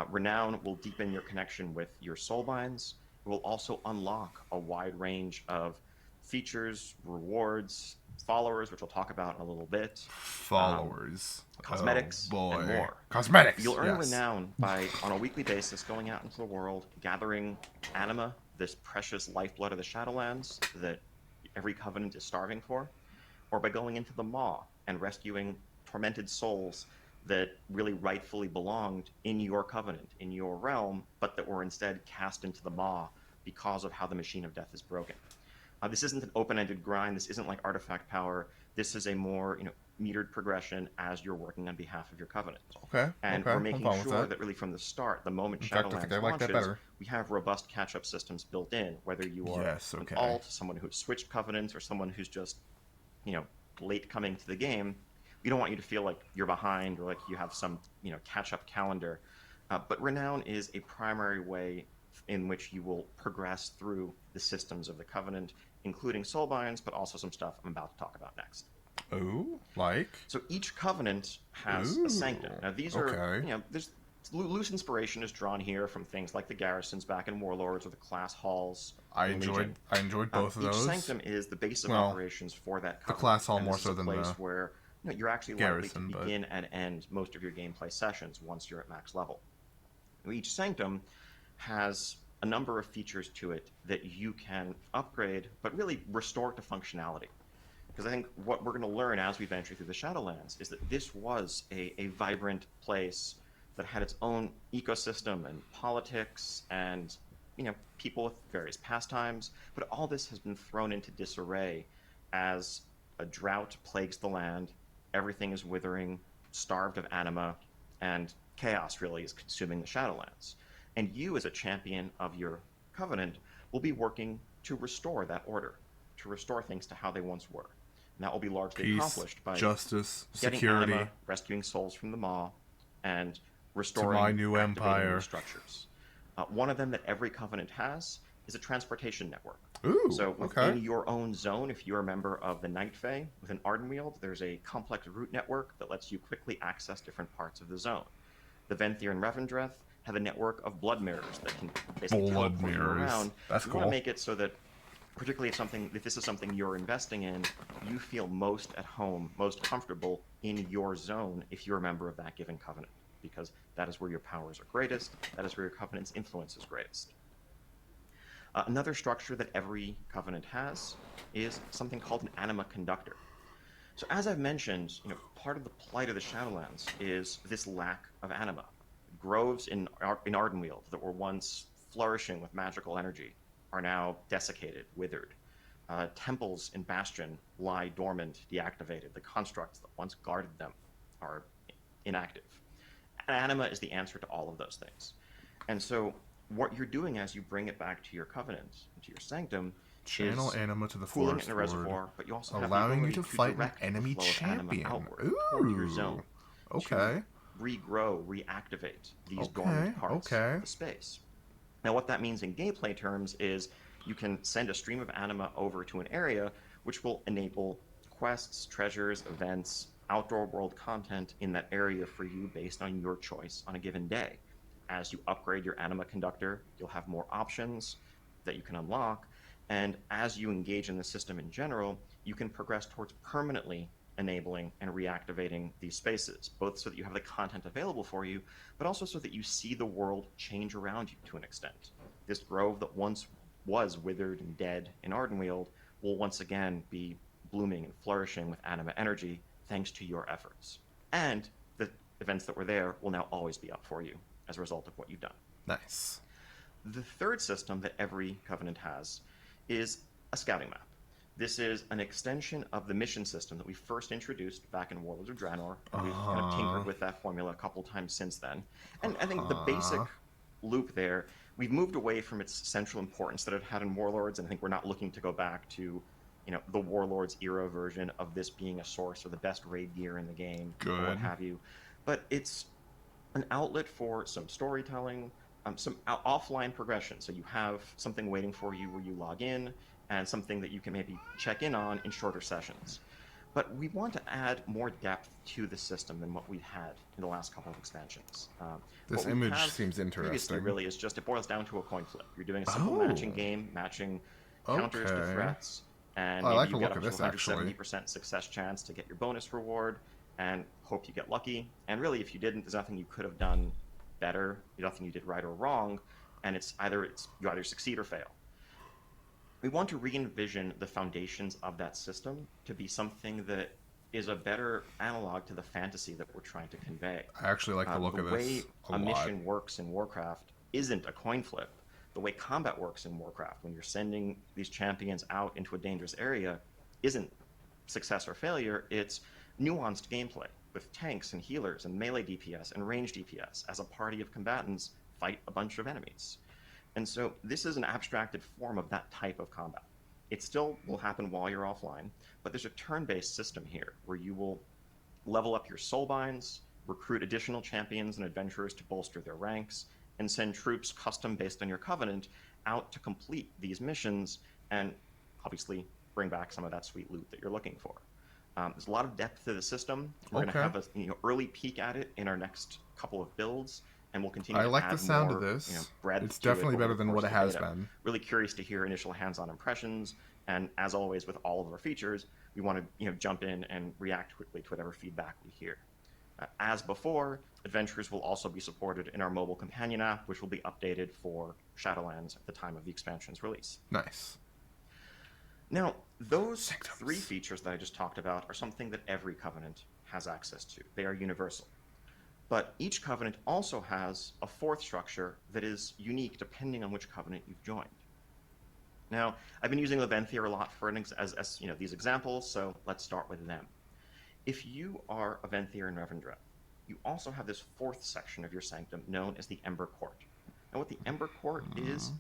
G: Renown will deepen your connection with your Soulbinds. It will also unlock a wide range of features, rewards, followers, which we'll talk about in a little bit.
A: Followers.
G: Cosmetics,
A: Oh, boy.
G: and more.
A: Cosmetics.
G: You'll earn
A: yes.
G: renown by, on a weekly basis, going out into the world, gathering anima, this precious lifeblood of the Shadowlands that every Covenant is starving for, or by going into the Maw and rescuing tormented souls that really rightfully belonged in your Covenant, in your realm, but that were instead cast into the Maw because of how the Machine of Death is broken. This isn't an open-ended grind. This isn't like artifact power. This is a more, metered progression as you're working on behalf of your Covenant.
A: Okay.
G: And
A: okay.
G: we're making
A: I'm fine
G: sure
A: with
G: that really from the start, the moment
A: In fact, I
G: Shadowlands
A: think I like that
G: launches,
A: better.
G: we have robust catch-up systems built in, whether you are
A: Yes,
G: an
A: okay.
G: alt, someone who's switched Covenants, or someone who's just, late coming to the game. We don't want you to feel like you're behind or like you have some, catch-up calendar. But Renown is a primary way in which you will progress through the systems of the Covenant, including Soulbinds, but also some stuff I'm about to talk about next.
A: Ooh, like?
G: So each Covenant has a Sanctum. Now these are,
A: okay.
G: there's loose inspiration is drawn here from things like the garrisons back in Warlords or the class halls.
A: I
G: in Legion.
A: enjoyed both of
G: Each
A: those.
G: Sanctum is the base of
A: Well,
G: operations for that Covenant.
A: the class hall
G: and
A: more
G: this
A: so
G: is a
A: than
G: place
A: the
G: where you're actually
A: garrison,
G: likely to
A: but-
G: begin and end most of your gameplay sessions once you're at max level. Each Sanctum has a number of features to it that you can upgrade, but really restore to functionality. Because I think what we're going to learn as we venture through the Shadowlands is that this was a vibrant place that had its own ecosystem and politics and, people with various pastimes. But all this has been thrown into disarray as a drought plagues the land, everything is withering, starved of anima, and chaos really is consuming the Shadowlands. And you, as a champion of your Covenant, will be working to restore that order, to restore things to how they once were. And that will be largely
A: Peace,
G: accomplished by
A: justice,
G: getting
A: security,
G: anima, rescuing souls from the Maw, and restoring
A: my new
G: activating
A: empire.
G: new structures. One of them that every Covenant has is a transportation network.
A: Ooh,
G: So within
A: okay.
G: your own zone, if you're a member of the Night Fae within Ardenweald, there's a complex route network that lets you quickly access different parts of the zone. The Venthyr and Revendreth have a network of blood mirrors that can basically
A: Blood
G: teleport you
A: mirrors.
G: around.
A: That's
G: you
A: cool.
G: want to make it so that, particularly if this is something you're investing in, you feel most at home, most comfortable in your zone if you're a member of that given Covenant, because that is where your powers are greatest, that is where your Covenant's influence is greatest. Another structure that every Covenant has is something called an anima conductor. So as I've mentioned, part of the plight of the Shadowlands is this lack of anima. Groves in Ardenweald that were once flourishing with magical energy are now desiccated, withered. Temples in Bastion lie dormant, deactivated. The constructs that once guarded them are inactive. And anima is the answer to all of those things. And so what you're doing as you bring it back to your Covenant, to your Sanctum,
A: Channel
G: is
A: anima to the
G: cooling
A: forest
G: it in a reservoir,
A: Lord,
G: but you also have
A: allowing
G: the
A: you
G: ability
A: to fight an
G: direct the
A: enemy
G: flow of anima
A: champion.
G: outward toward your zone.
A: Okay.
G: Regrow, reactivate these
A: Okay,
G: dormant parts
A: okay.
G: of the space. Now, what that means in gameplay terms is you can send a stream of anima over to an area, which will enable quests, treasures, events, outdoor world content in that area for you based on your choice on a given day. As you upgrade your anima conductor, you'll have more options that you can unlock, and as you engage in the system in general, you can progress towards permanently enabling and reactivating these spaces, both so that you have the content available for you, but also so that you see the world change around you to an extent. This grove that once was withered and dead in Ardenweald will once again be blooming and flourishing with anima energy thanks to your efforts. And the events that were there will now always be up for you as a result of what you've done.
A: Nice.
G: The third system that every Covenant has is a scouting map. This is an extension of the mission system that we first introduced back in Warlords of Draenor, and we've kind of tinkered with that formula a couple times since then. And I think the basic loop there, we've moved away from its central importance that it had in Warlords, and I think we're not looking to go back to, the Warlords era version of this being a source of the best raid gear in the game, or what
A: Good.
G: have you. But it's an outlet for some storytelling, some offline progression. So you have something waiting for you where you log in, and something that you can maybe check in on in shorter sessions. But we want to add more depth to the system than what we've had in the last couple of expansions.
A: This
G: what we
A: image
G: have
A: seems
G: previously
A: interesting.
G: really is just, it boils down to a coin flip. You're doing a simple matching game, matching counters to
A: Okay.
G: threats, and
A: I
G: maybe
A: like
G: you
A: the
G: get
A: look
G: up
A: of
G: to
A: this, actually.
G: 170% success chance to get your bonus reward, and hope you get lucky. And really, if you didn't, there's nothing you could have done better, nothing you did right or wrong, and you either succeed or fail. We want to re-envision the foundations of that system to be something that is a better analog to the fantasy that we're trying to convey.
A: I actually like the look
G: The
A: of
G: way
A: this a
G: a
A: lot.
G: mission works in Warcraft isn't a coin flip. The way combat works in Warcraft, when you're sending these champions out into a dangerous area, isn't success or failure. It's nuanced gameplay with tanks and healers and melee DPS and range DPS as a party of combatants fight a bunch of enemies. And so this is an abstracted form of that type of combat. It still will happen while you're offline, but there's a turn-based system here where you will level up your soulbinds, recruit additional champions and adventurers to bolster their ranks, and send troops custom based on your covenant out to complete these missions and obviously bring back some of that sweet loot that you're looking for. There's a lot of depth to the system. We're going to have a early peek at it in our next couple of builds, and we'll continue to
A: I like
G: add
A: the sound
G: more,
A: of this.
G: breadth
A: It's
G: to it
A: definitely
G: over
A: better
G: the
A: than
G: course
A: what it
G: of the
A: has
G: beta.
A: been.
G: Really curious to hear initial hands-on impressions, and as always with all of our features, we want to jump in and react quickly to whatever feedback we hear. As before, adventures will also be supported in our mobile companion app, which will be updated for Shadowlands at the time of the expansion's release.
A: Nice.
G: Now, those
A: Sanctums.
G: 3 features that I just talked about are something that every covenant has access to. They are universal. But each covenant also has a 4th structure that is unique depending on which covenant you've joined. Now, I've been using the Venthyr a lot for as these examples, so let's start with them. If you are a Venthyr in Revendreth, you also have this 4th section of your sanctum known as the Ember Court. And what the Ember Court is,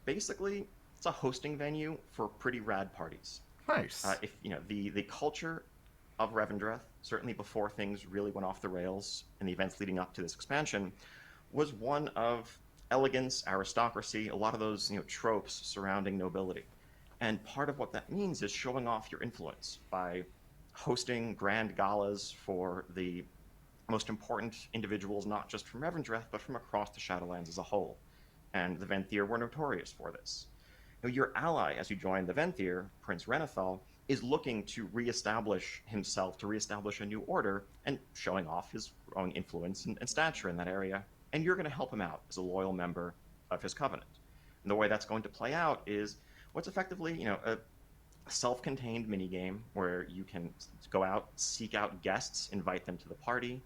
G: it's a hosting venue for pretty rad parties.
A: Nice.
G: If the culture of Revendreth, certainly before things really went off the rails in the events leading up to this expansion, was one of elegance, aristocracy, a lot of those tropes surrounding nobility. And part of what that means is showing off your influence by hosting grand galas for the most important individuals, not just from Revendreth, but from across the Shadowlands as a whole. And the Venthyr were notorious for this. Now, your ally, as you join the Venthyr, Prince Renethal, is looking to reestablish himself, to reestablish a new order, and showing off his growing influence and stature in that area. And you're going to help him out as a loyal member of his covenant. And the way that's going to play out is what's effectively, a self-contained minigame where you can go out, seek out guests, invite them to the party,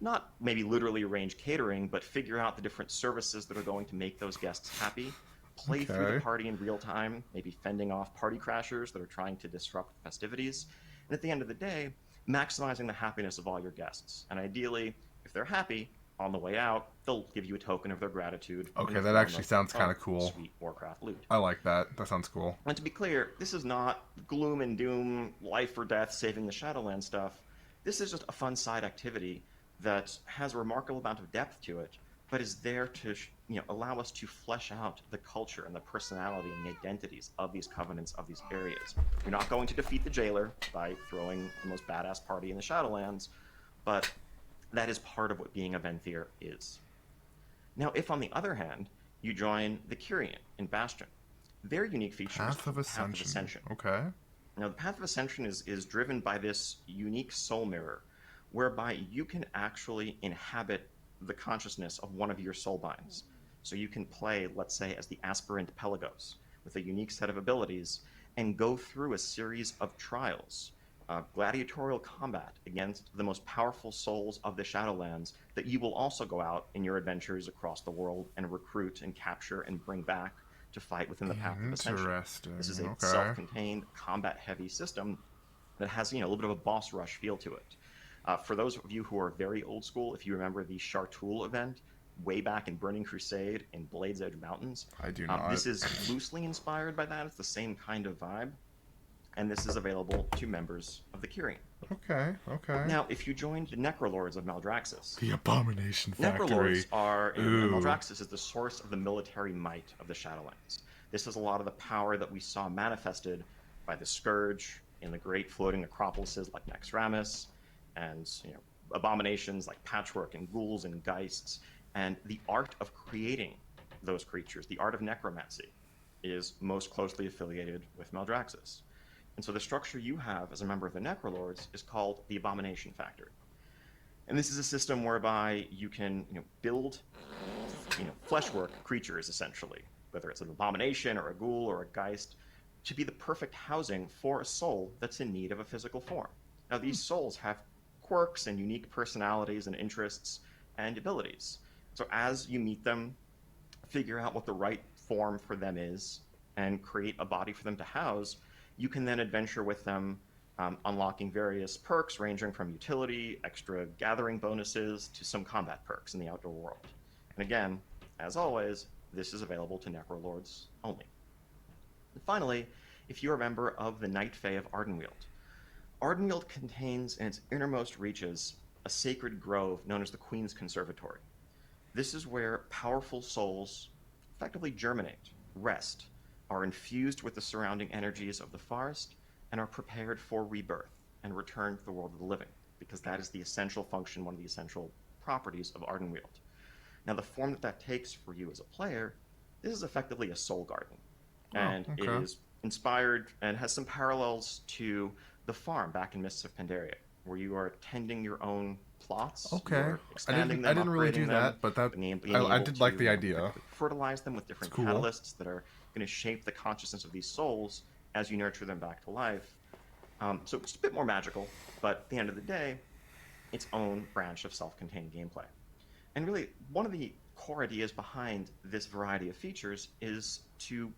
G: not maybe literally arrange catering, but figure out the different services that are going to make those guests happy, play through the party in real time, maybe fending off party crashers that are trying to disrupt the festivities, and at the end of the day, maximizing the happiness of all your guests. And ideally, if they're happy, on the way out, they'll give you a token of their gratitude.
A: Okay, that actually sounds kind of cool.
G: Sweet Warcraft loot.
A: I like that. That sounds cool.
G: And to be clear, this is not gloom and doom, life or death, saving the Shadowlands stuff. This is just a fun side activity that has a remarkable amount of depth to it, but is there to allow us to flesh out the culture and the personality and the identities of these covenants, of these areas. You're not going to defeat the jailer by throwing the most badass party in the Shadowlands, but that is part of what being a Venthyr is. Now, if on the other hand, you join the Kyrian in Bastion, their unique feature
A: Path of
G: is the Path of
A: Ascension.
G: Ascension.
A: Okay.
G: Now, the Path of Ascension is driven by this unique soul mirror, whereby you can actually inhabit the consciousness of one of your soulbinds. So you can play, let's say, as the aspirant Pelagos, with a unique set of abilities, and go through a series of trials, gladiatorial combat against the most powerful souls of the Shadowlands that you will also go out in your adventures across the world and recruit and capture and bring back to fight within the Path of Ascension.
A: Interesting.
G: This is a self-contained, combat-heavy system that has a little bit of a boss rush feel to it. For those of you who are very old school, if you remember the Chartul event way back in Burning Crusade in Blades Edge Mountains,
A: I do not.
G: This is loosely inspired by that. It's the same kind of vibe, and this is available to members of the Kyrian.
A: Okay.
G: Now, if you joined the Necrolords of Maldraxxus,
A: The Abomination Factory.
G: Necrolords are,
A: Ooh.
G: Maldraxxus is the source of the military might of the Shadowlands. This is a lot of the power that we saw manifested by the Scourge in the great floating necropolises like Naxxramas, and abominations like Patchwork and ghouls and geists. And the art of creating those creatures, the art of necromancy, is most closely affiliated with Maldraxxus. And so the structure you have as a member of the Necrolords is called the Abomination Factory. And this is a system whereby you can build fleshwork creatures, essentially, whether it's an abomination or a ghoul or a geist, to be the perfect housing for a soul that's in need of a physical form. Now, these souls have quirks and unique personalities and interests and abilities. So as you meet them, figure out what the right form for them is, and create a body for them to house, you can then adventure with them, unlocking various perks ranging from utility, extra gathering bonuses, to some combat perks in the outdoor world. And again, as always, this is available to Necrolords only. And finally, if you're a member of the Night Fae of Ardenweald, Ardenweald contains in its innermost reaches a sacred grove known as the Queen's Conservatory. This is where powerful souls effectively germinate, rest, are infused with the surrounding energies of the forest, and are prepared for rebirth and return to the world of the living, because that is the essential function, one of the essential properties of Ardenweald. Now, the form that takes for you as a player, this is effectively a soul garden, and it is inspired and has some parallels to the farm back in Mists of Pandaria, where you are tending your own plots.
A: Okay.
G: Expanding
A: I didn't really do that, but that I did like the idea.
G: Fertilize them with different catalysts that are going to shape the consciousness of these souls as you nurture them back to life. So it's a bit more magical, but at the end of the day, its own branch of self-contained gameplay. And really, one of the core ideas behind this variety of features is to,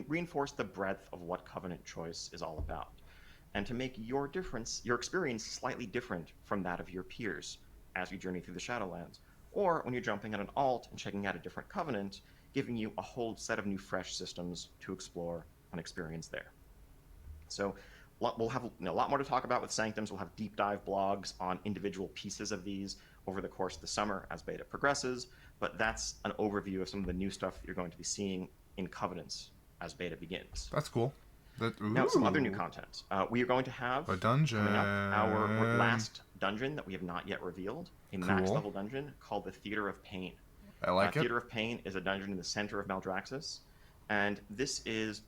G: reinforce the breadth of what Covenant choice is all about, and to make your experience slightly different from that of your peers as you journey through the Shadowlands, or when you're jumping at an alt and checking out a different Covenant, giving you a whole set of new fresh systems to explore and experience there. So we'll have a lot more to talk about with Sanctums. We'll have deep dive blogs on individual pieces of these over the course of the summer as beta progresses, but that's an overview of some of the new stuff that you're going to be seeing in Covenants as beta begins.
A: That's cool.
G: Now, some other new content. We are going to have
A: a dungeon.
G: Our last dungeon that we have not yet revealed, a max level dungeon called the Theater of Pain.
A: I like it.
G: Theater of Pain is a dungeon in the center of Maldraxxus, and this is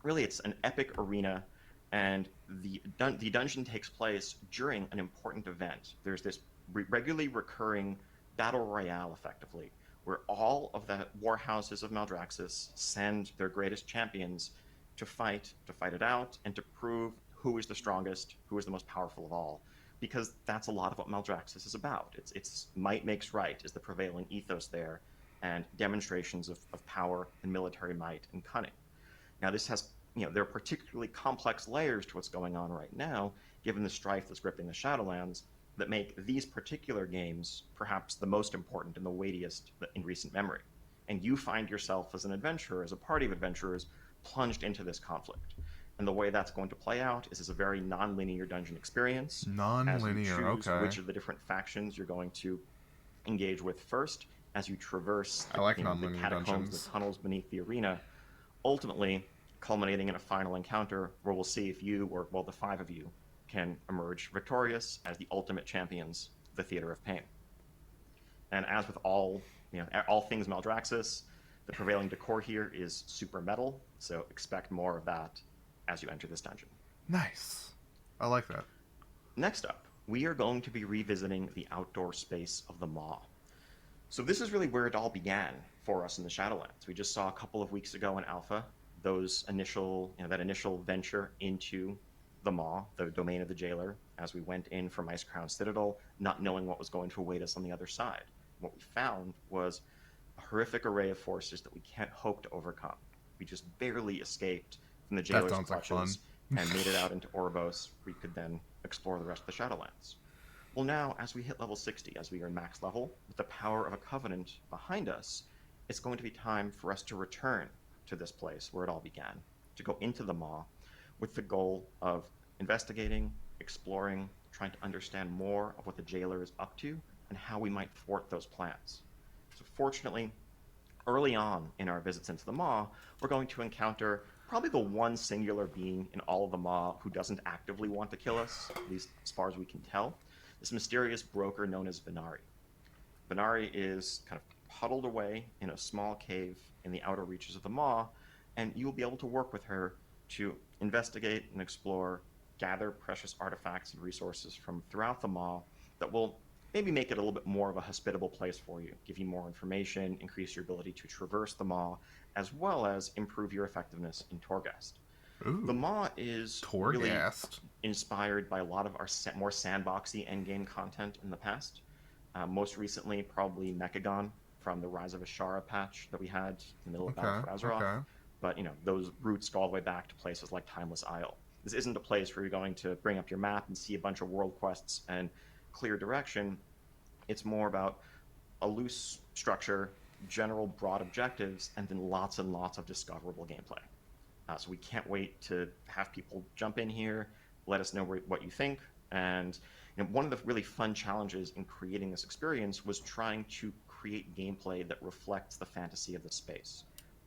G: really, it's an epic arena, and the dungeon takes place during an important event. There's this regularly recurring battle royale, effectively, where all of the war houses of Maldraxxus send their greatest champions to fight it out, and to prove who is the strongest, who is the most powerful of all, because that's a lot of what Maldraxxus is about. It's might makes right is the prevailing ethos there, and demonstrations of power and military might and cunning. Now, this has, there are particularly complex layers to what's going on right now, given the strife that's gripping the Shadowlands, that make these particular games perhaps the most important and the weightiest in recent memory. And you find yourself as an adventurer, as a party of adventurers, plunged into this conflict. And the way that's going to play out is as a very non-linear dungeon experience.
A: Non-linear, okay.
G: Which of the different factions you're going to engage with first as you traverse
A: I like
G: the
A: non-linear
G: catacombs,
A: dungeons.
G: the tunnels beneath the arena, ultimately culminating in a final encounter where we'll see if you, or the five of you, can emerge victorious as the ultimate champions of the Theater of Pain. And as with all things Maldraxxus, the prevailing decor here is super metal, so expect more of that as you enter this dungeon.
A: Nice. I like that.
G: Next up, we are going to be revisiting the outdoor space of the Maw. So this is really where it all began for us in the Shadowlands. We just saw a couple of weeks ago in Alpha that initial venture into the Maw, the domain of the Jailer, as we went in from Icecrown Citadel, not knowing what was going to await us on the other side. What we found was a horrific array of forces that we can't hope to overcome. We just barely escaped from the Jailer's clutches and made it out into Oribos, where we could then explore the rest of the Shadowlands. Well, now, as we hit level 60, as we are max level, with the power of a Covenant behind us, it's going to be time for us to return to this place where it all began, to go into the Maw, with the goal of investigating, exploring, trying to understand more of what the Jailer is up to, and how we might thwart those plans. So fortunately, early on in our visits into the Maw, we're going to encounter probably the one singular being in all of the Maw who doesn't actively want to kill us, at least as far as we can tell, this mysterious broker known as Venari. Venari is kind of huddled away in a small cave in the outer reaches of the Maw, and you'll be able to work with her to investigate and explore, gather precious artifacts and resources from throughout the Maw that will maybe make it a little bit more of a hospitable place for you, give you more information, increase your ability to traverse the Maw, as well as improve your effectiveness in Torghast.
A: Ooh.
G: The Maw is really
A: Torghast.
G: inspired by a lot of our more sandboxy endgame content in the past. Most recently, probably Mechagon from the Rise of Ashara patch that we had in the middle of Battle for Azeroth.
A: Okay.
G: But, you know, those roots go all the way back to places like Timeless Isle. This isn't a place where you're going to bring up your map and see a bunch of world quests and clear direction. It's more about a loose structure, general broad objectives, and then lots and lots of discoverable gameplay. So we can't wait to have people jump in here, let us know what you think. And you know, one of the really fun challenges in creating this experience was trying to create gameplay that reflects the fantasy of the space.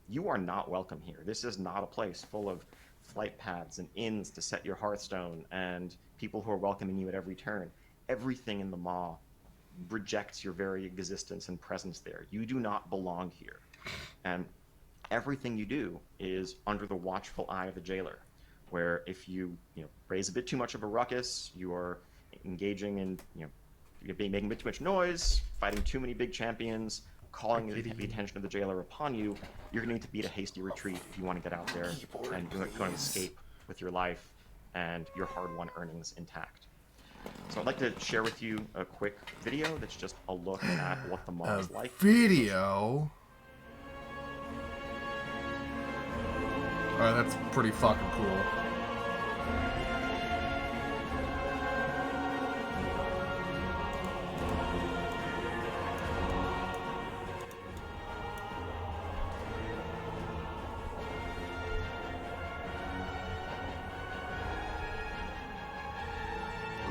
G: You are not welcome here. This is not a place full of flight paths and inns to set your Hearthstone and people who are welcoming you at every turn. Everything in the Maw rejects your very existence and presence there. You do not belong here. And everything you do is under the watchful eye of the jailer, where if you raise a bit too much of a ruckus, you are engaging in you're making a bit too much noise, fighting too many big champions, calling the attention of the jailer upon you, you're going to need to beat a hasty retreat if you want to get out there and you want to escape with your life and your hard-won earnings intact. So I'd like to share with you a quick video that's just a look at what the Maw is like.
A: Video? Alright, that's pretty fucking cool.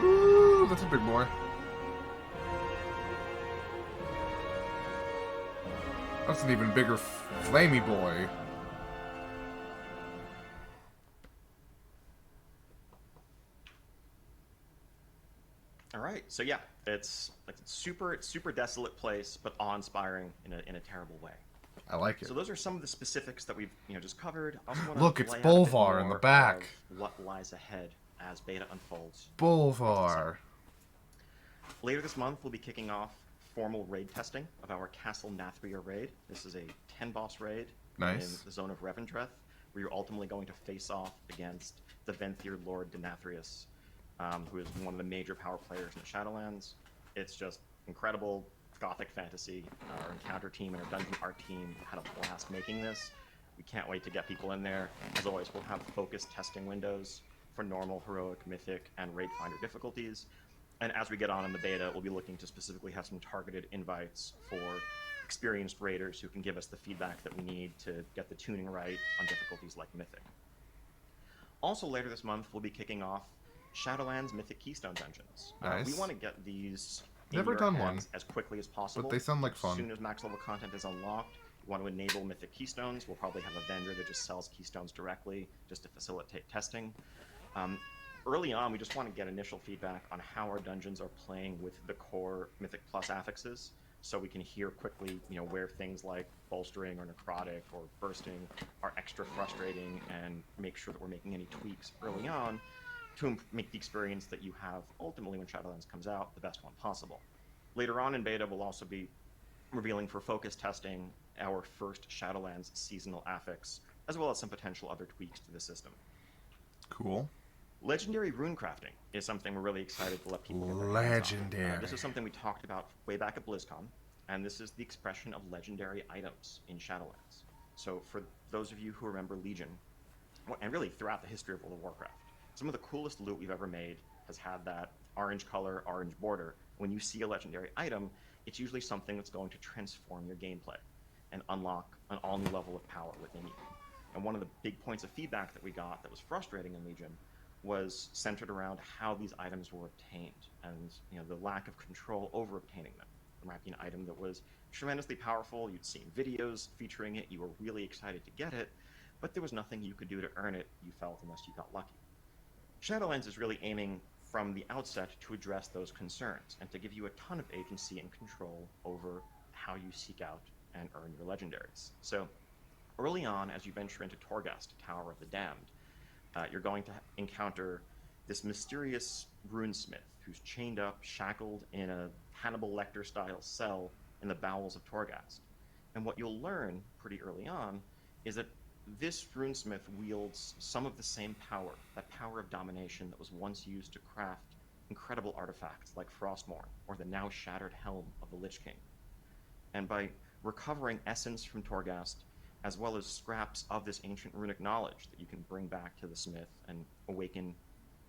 A: Ooh, that's a big boy. That's an even bigger flamey boy.
G: All right, so yeah, it's like a super desolate place, but awe-inspiring in a terrible way.
A: I like it.
G: So those are some of the specifics that we've just covered. I also want
A: Look,
G: to
A: it's
G: lay out a bit
A: Bolvar in the
G: more
A: back.
G: of what lies ahead as beta unfolds.
A: Bolvar.
G: Later this month, we'll be kicking off formal raid testing of our Castle Nathria raid. This is a 10-boss raid
A: Nice.
G: in the zone of Revendreth, where you're ultimately going to face off against the Venthyr Lord Denathrius, who is one of the major power players in the Shadowlands. It's just incredible gothic fantasy. Our encounter team and our dungeon art team had a blast making this. We can't wait to get people in there. As always, we'll have focused testing windows for normal, heroic, mythic, and raid finder difficulties. And as we get on in the beta, we'll be looking to specifically have some targeted invites for experienced raiders who can give us the feedback that we need to get the tuning right on difficulties like mythic. Also later this month, we'll be kicking off Shadowlands Mythic Keystone Dungeons.
A: Nice.
G: We want to get these
A: Never
G: in your
A: done
G: hands
A: one,
G: as quickly as possible.
A: but they sound like fun.
G: As soon as max level content is unlocked, we want to enable Mythic Keystones. We'll probably have a vendor that just sells Keystones directly just to facilitate testing. Early on, we just want to get initial feedback on how our dungeons are playing with the core Mythic Plus affixes, so we can hear quickly, where things like bolstering or necrotic or bursting are extra frustrating, and make sure that we're making any tweaks early on to make the experience that you have ultimately when Shadowlands comes out the best one possible. Later on in beta, we'll also be revealing for focus testing our first Shadowlands seasonal affix, as well as some potential other tweaks to the system.
A: Cool.
G: Legendary rune crafting is something we're really excited to let people get their hands on.
A: Legendary.
G: This is something we talked about way back at BlizzCon, and this is the expression of legendary items in Shadowlands. So for those of you who remember Legion, and really throughout the history of World of Warcraft, some of the coolest loot we've ever made has had that orange color, orange border. When you see a legendary item, it's usually something that's going to transform your gameplay and unlock an all-new level of power within you. And one of the big points of feedback that we got that was frustrating in Legion was centered around how these items were obtained and the lack of control over obtaining them. There might be an item that was tremendously powerful, you'd seen videos featuring it, you were really excited to get it, but there was nothing you could do to earn it, you felt, unless you got lucky. Shadowlands is really aiming from the outset to address those concerns and to give you a ton of agency and control over how you seek out and earn your legendaries. So early on, as you venture into Torghast, Tower of the Damned, you're going to encounter this mysterious runesmith who's chained up, shackled in a Hannibal Lecter-style cell in the bowels of Torghast. And what you'll learn pretty early on is that this runesmith wields some of the same power, that power of domination that was once used to craft incredible artifacts like Frostmourne or the now shattered helm of the Lich King. And by recovering essence from Torghast, as well as scraps of this ancient runic knowledge that you can bring back to the smith and awaken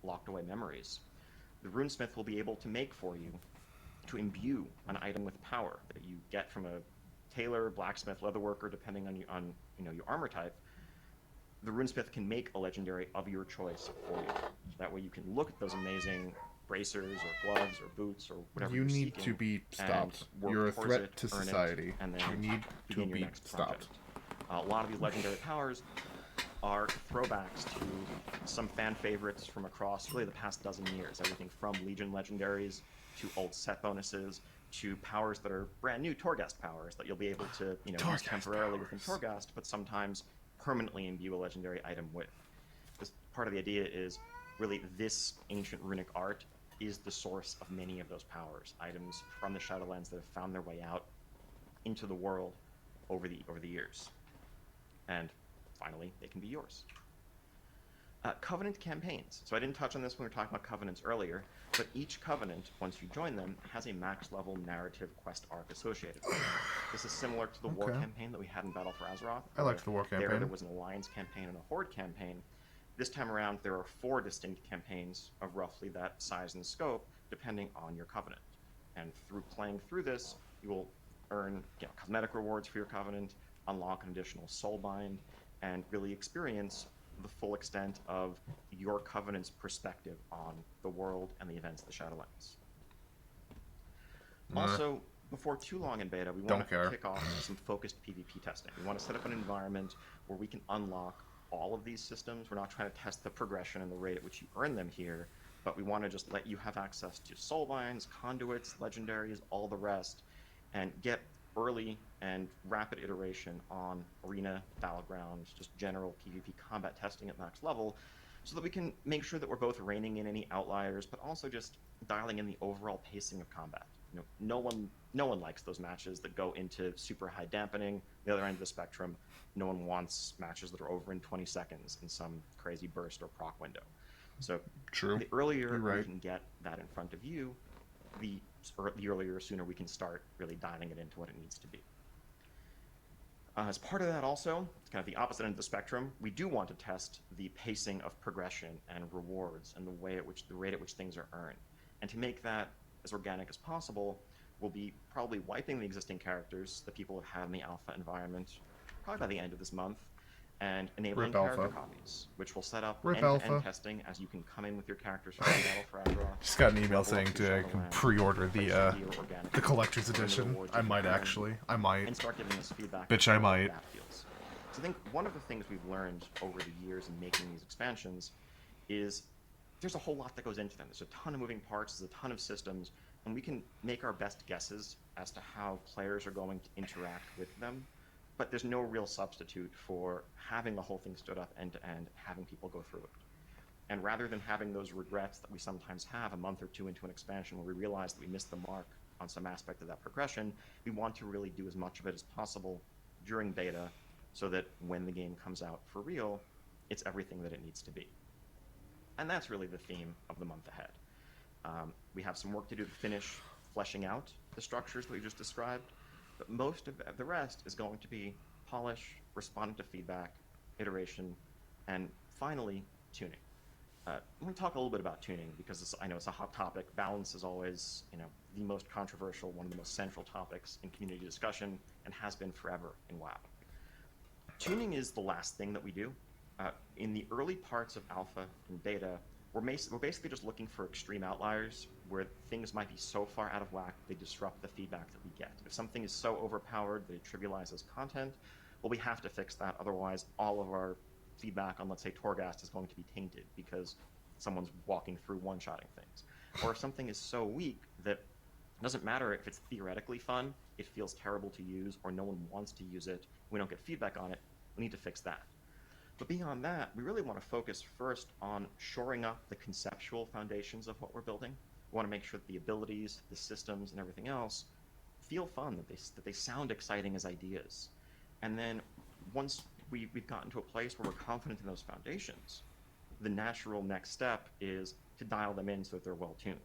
G: locked away memories, the runesmith will be able to make for you, to imbue an item with power that you get from a tailor, blacksmith, leatherworker, depending on your armor type. The runesmith can make a legendary of your choice for you. So that way you can look at those amazing bracers or gloves or boots or whatever
A: You
G: you're
A: need
G: seeking
A: to be stopped.
G: and work
A: You're a
G: towards
A: threat
G: it,
A: to
G: earn it,
A: society.
G: and then
A: You need to
G: begin your
A: be
G: next
A: stopped.
G: project. A lot of these legendary powers are throwbacks to some fan favorites from across really the past dozen years. Everything from Legion legendaries to old set bonuses to powers that are brand new Torghast powers that you'll be able to use
A: Torghast
G: temporarily within
A: powers.
G: Torghast, but sometimes permanently imbue a legendary item with. This part of the idea is really this ancient runic art is the source of many of those powers, items from the Shadowlands that have found their way out into the world over the years. And finally, they can be yours. Covenant campaigns. So I didn't touch on this when we were talking about covenants earlier, but each covenant, once you join them, has a max level narrative quest arc associated with it. This is similar to the war
A: Okay.
G: campaign that we had in Battle for Azeroth.
A: I liked the war
G: There
A: campaign.
G: was an alliance campaign and a horde campaign. This time around, there are 4 distinct campaigns of roughly that size and scope, depending on your covenant. And through playing through this, you will earn cosmetic rewards for your covenant, unlock an additional soulbind, and really experience the full extent of your covenant's perspective on the world and the events of the Shadowlands. Also, before too long in beta, we want to kick off some focused PvP testing. We want to set up an environment where we can unlock all of these systems. We're not trying to test the progression and the rate at which you earn them here, but we want to just let you have access to soulbinds, conduits, legendaries, all the rest, and get early and rapid iteration on arena, battlegrounds, just general PvP combat testing at max level, so that we can make sure that we're both reining in any outliers, but also just dialing in the overall pacing of combat. No one likes those matches that go into super high dampening. The other end of the spectrum, no one wants matches that are over in 20 seconds in some crazy burst or proc window. So
A: True.
G: the earlier
A: You're right.
G: we can get that in front of you, the sooner we can start really dialing it into what it needs to be. As part of that also, it's kind of the opposite end of the spectrum, we do want to test the pacing of progression and rewards and the rate at which things are earned. And to make that as organic as possible, we'll be probably wiping the existing characters that people have had in the alpha environment probably by the end of this month, and enabling
A: Rip
G: character
A: alpha.
G: copies, which will set up
A: Rip
G: end-to-end
A: alpha.
G: testing as you can come in with your characters from Battle for Azeroth.
A: Just got an email
G: level
A: saying
G: up through
A: to
G: Shadowlands,
A: pre-order
G: place
A: the
G: your gear organically,
A: collector's
G: earn the
A: edition.
G: rewards
A: I
G: you
A: might
G: can earn,
A: actually. I might.
G: and start giving us feedback.
A: Bitch,
G: on
A: I
G: how
A: might.
G: that feels. So I think one of the things we've learned over the years in making these expansions is there's a whole lot that goes into them. There's a ton of moving parts, there's a ton of systems, and we can make our best guesses as to how players are going to interact with them, but there's no real substitute for having the whole thing stood up end to end, having people go through it. And rather than having those regrets that we sometimes have a month or two into an expansion where we realize that we missed the mark on some aspect of that progression, we want to really do as much of it as possible during beta so that when the game comes out for real, it's everything that it needs to be. And that's really the theme of the month ahead. We have some work to do to finish fleshing out the structures that we just described, but most of the rest is going to be polish, responding to feedback, iteration, and finally, tuning. Let me talk a little bit about tuning because I know it's a hot topic. Balance is always, the most controversial, one of the most central topics in community discussion, and has been forever in WoW. Tuning is the last thing that we do. In the early parts of alpha and beta, we're basically just looking for extreme outliers where things might be so far out of whack they disrupt the feedback that we get. If something is so overpowered that it trivializes content, well, we have to fix that. Otherwise, all of our feedback on, let's say, Torghast is going to be tainted because someone's walking through one-shotting things. Or if something is so weak that it doesn't matter if it's theoretically fun, it feels terrible to use, or no one wants to use it, we don't get feedback on it, we need to fix that. But beyond that, we really want to focus first on shoring up the conceptual foundations of what we're building. We want to make sure that the abilities, the systems, and everything else feel fun, that they sound exciting as ideas. And then once we've gotten to a place where we're confident in those foundations, the natural next step is to dial them in so that they're well tuned.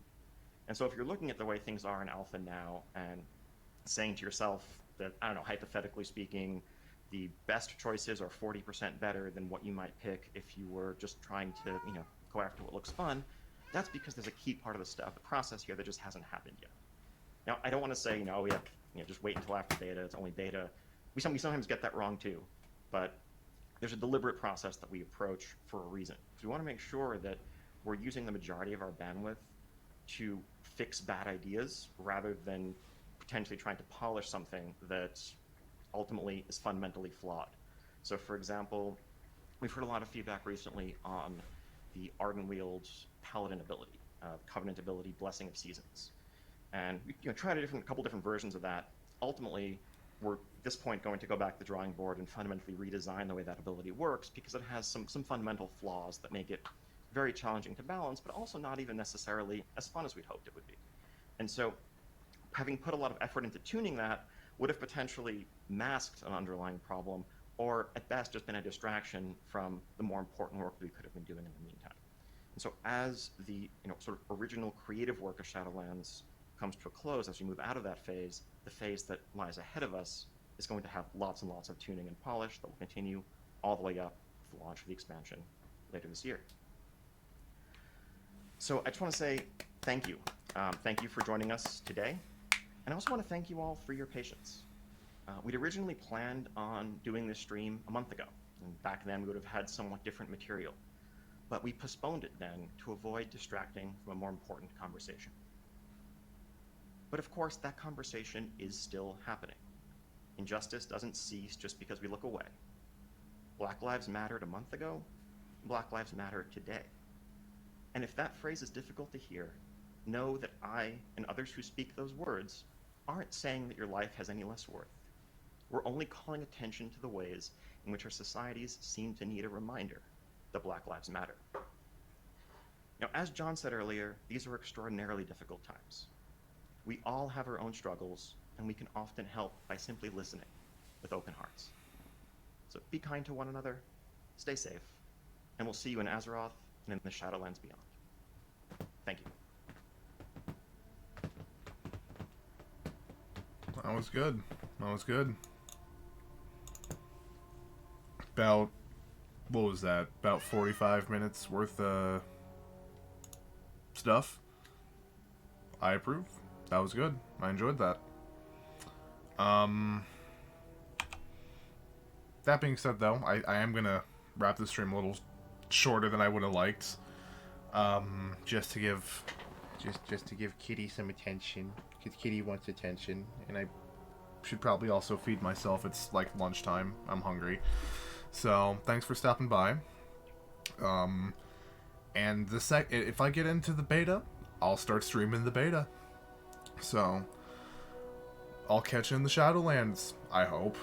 G: And so if you're looking at the way things are in alpha now and saying to yourself that, I don't know, hypothetically speaking, the best choices are 40% better than what you might pick if you were just trying to, go after what looks fun, that's because there's a key part of the process here that just hasn't happened yet. Now, I don't want to say, we have, just wait until after beta, it's only beta. We sometimes get that wrong too, but there's a deliberate process that we approach for a reason. We want to make sure that we're using the majority of our bandwidth to fix bad ideas rather than potentially trying to polish something that ultimately is fundamentally flawed. So for example, we've heard a lot of feedback recently on the Ardenwield's Paladin ability, Covenant ability, Blessing of Seasons. And we tried a couple different versions of that. Ultimately, we're at this point going to go back to the drawing board and fundamentally redesign the way that ability works, because it has some fundamental flaws that make it very challenging to balance, but also not even necessarily as fun as we'd hoped it would be. And so having put a lot of effort into tuning that would have potentially masked an underlying problem, or at best just been a distraction from the more important work we could have been doing in the meantime. And so as the sort of original creative work of Shadowlands comes to a close, as we move out of that phase, the phase that lies ahead of us is going to have lots and lots of tuning and polish that will continue all the way up to the launch of the expansion later this year. So I just want to say thank you. Thank you for joining us today. And I also want to thank you all for your patience. We'd originally planned on doing this stream a month ago, and back then we would have had somewhat different material. But we postponed it then to avoid distracting from a more important conversation. But of course, that conversation is still happening. Injustice doesn't cease just because we look away. Black Lives Mattered a month ago, Black Lives Matter today. And if that phrase is difficult to hear, know that I and others who speak those words aren't saying that your life has any less worth. We're only calling attention to the ways in which our societies seem to need a reminder that Black Lives Matter. Now, as John said earlier, these are extraordinarily difficult times. We all have our own struggles, and we can often help by simply listening with open hearts. So be kind to one another, stay safe, and we'll see you in Azeroth and in the Shadowlands beyond. Thank you.
A: That was good. That was good. About, what was that? About 45 minutes worth of stuff. I approve. That was good. I enjoyed that. That being said, though, I am gonna wrap this stream a little shorter than I would have liked. Just to give Kitty some attention, because Kitty wants attention, and I should probably also feed myself. It's like lunchtime. I'm hungry. So thanks for stopping by. And if I get into the beta, I'll start streaming the beta. So I'll catch you in the Shadowlands, I hope.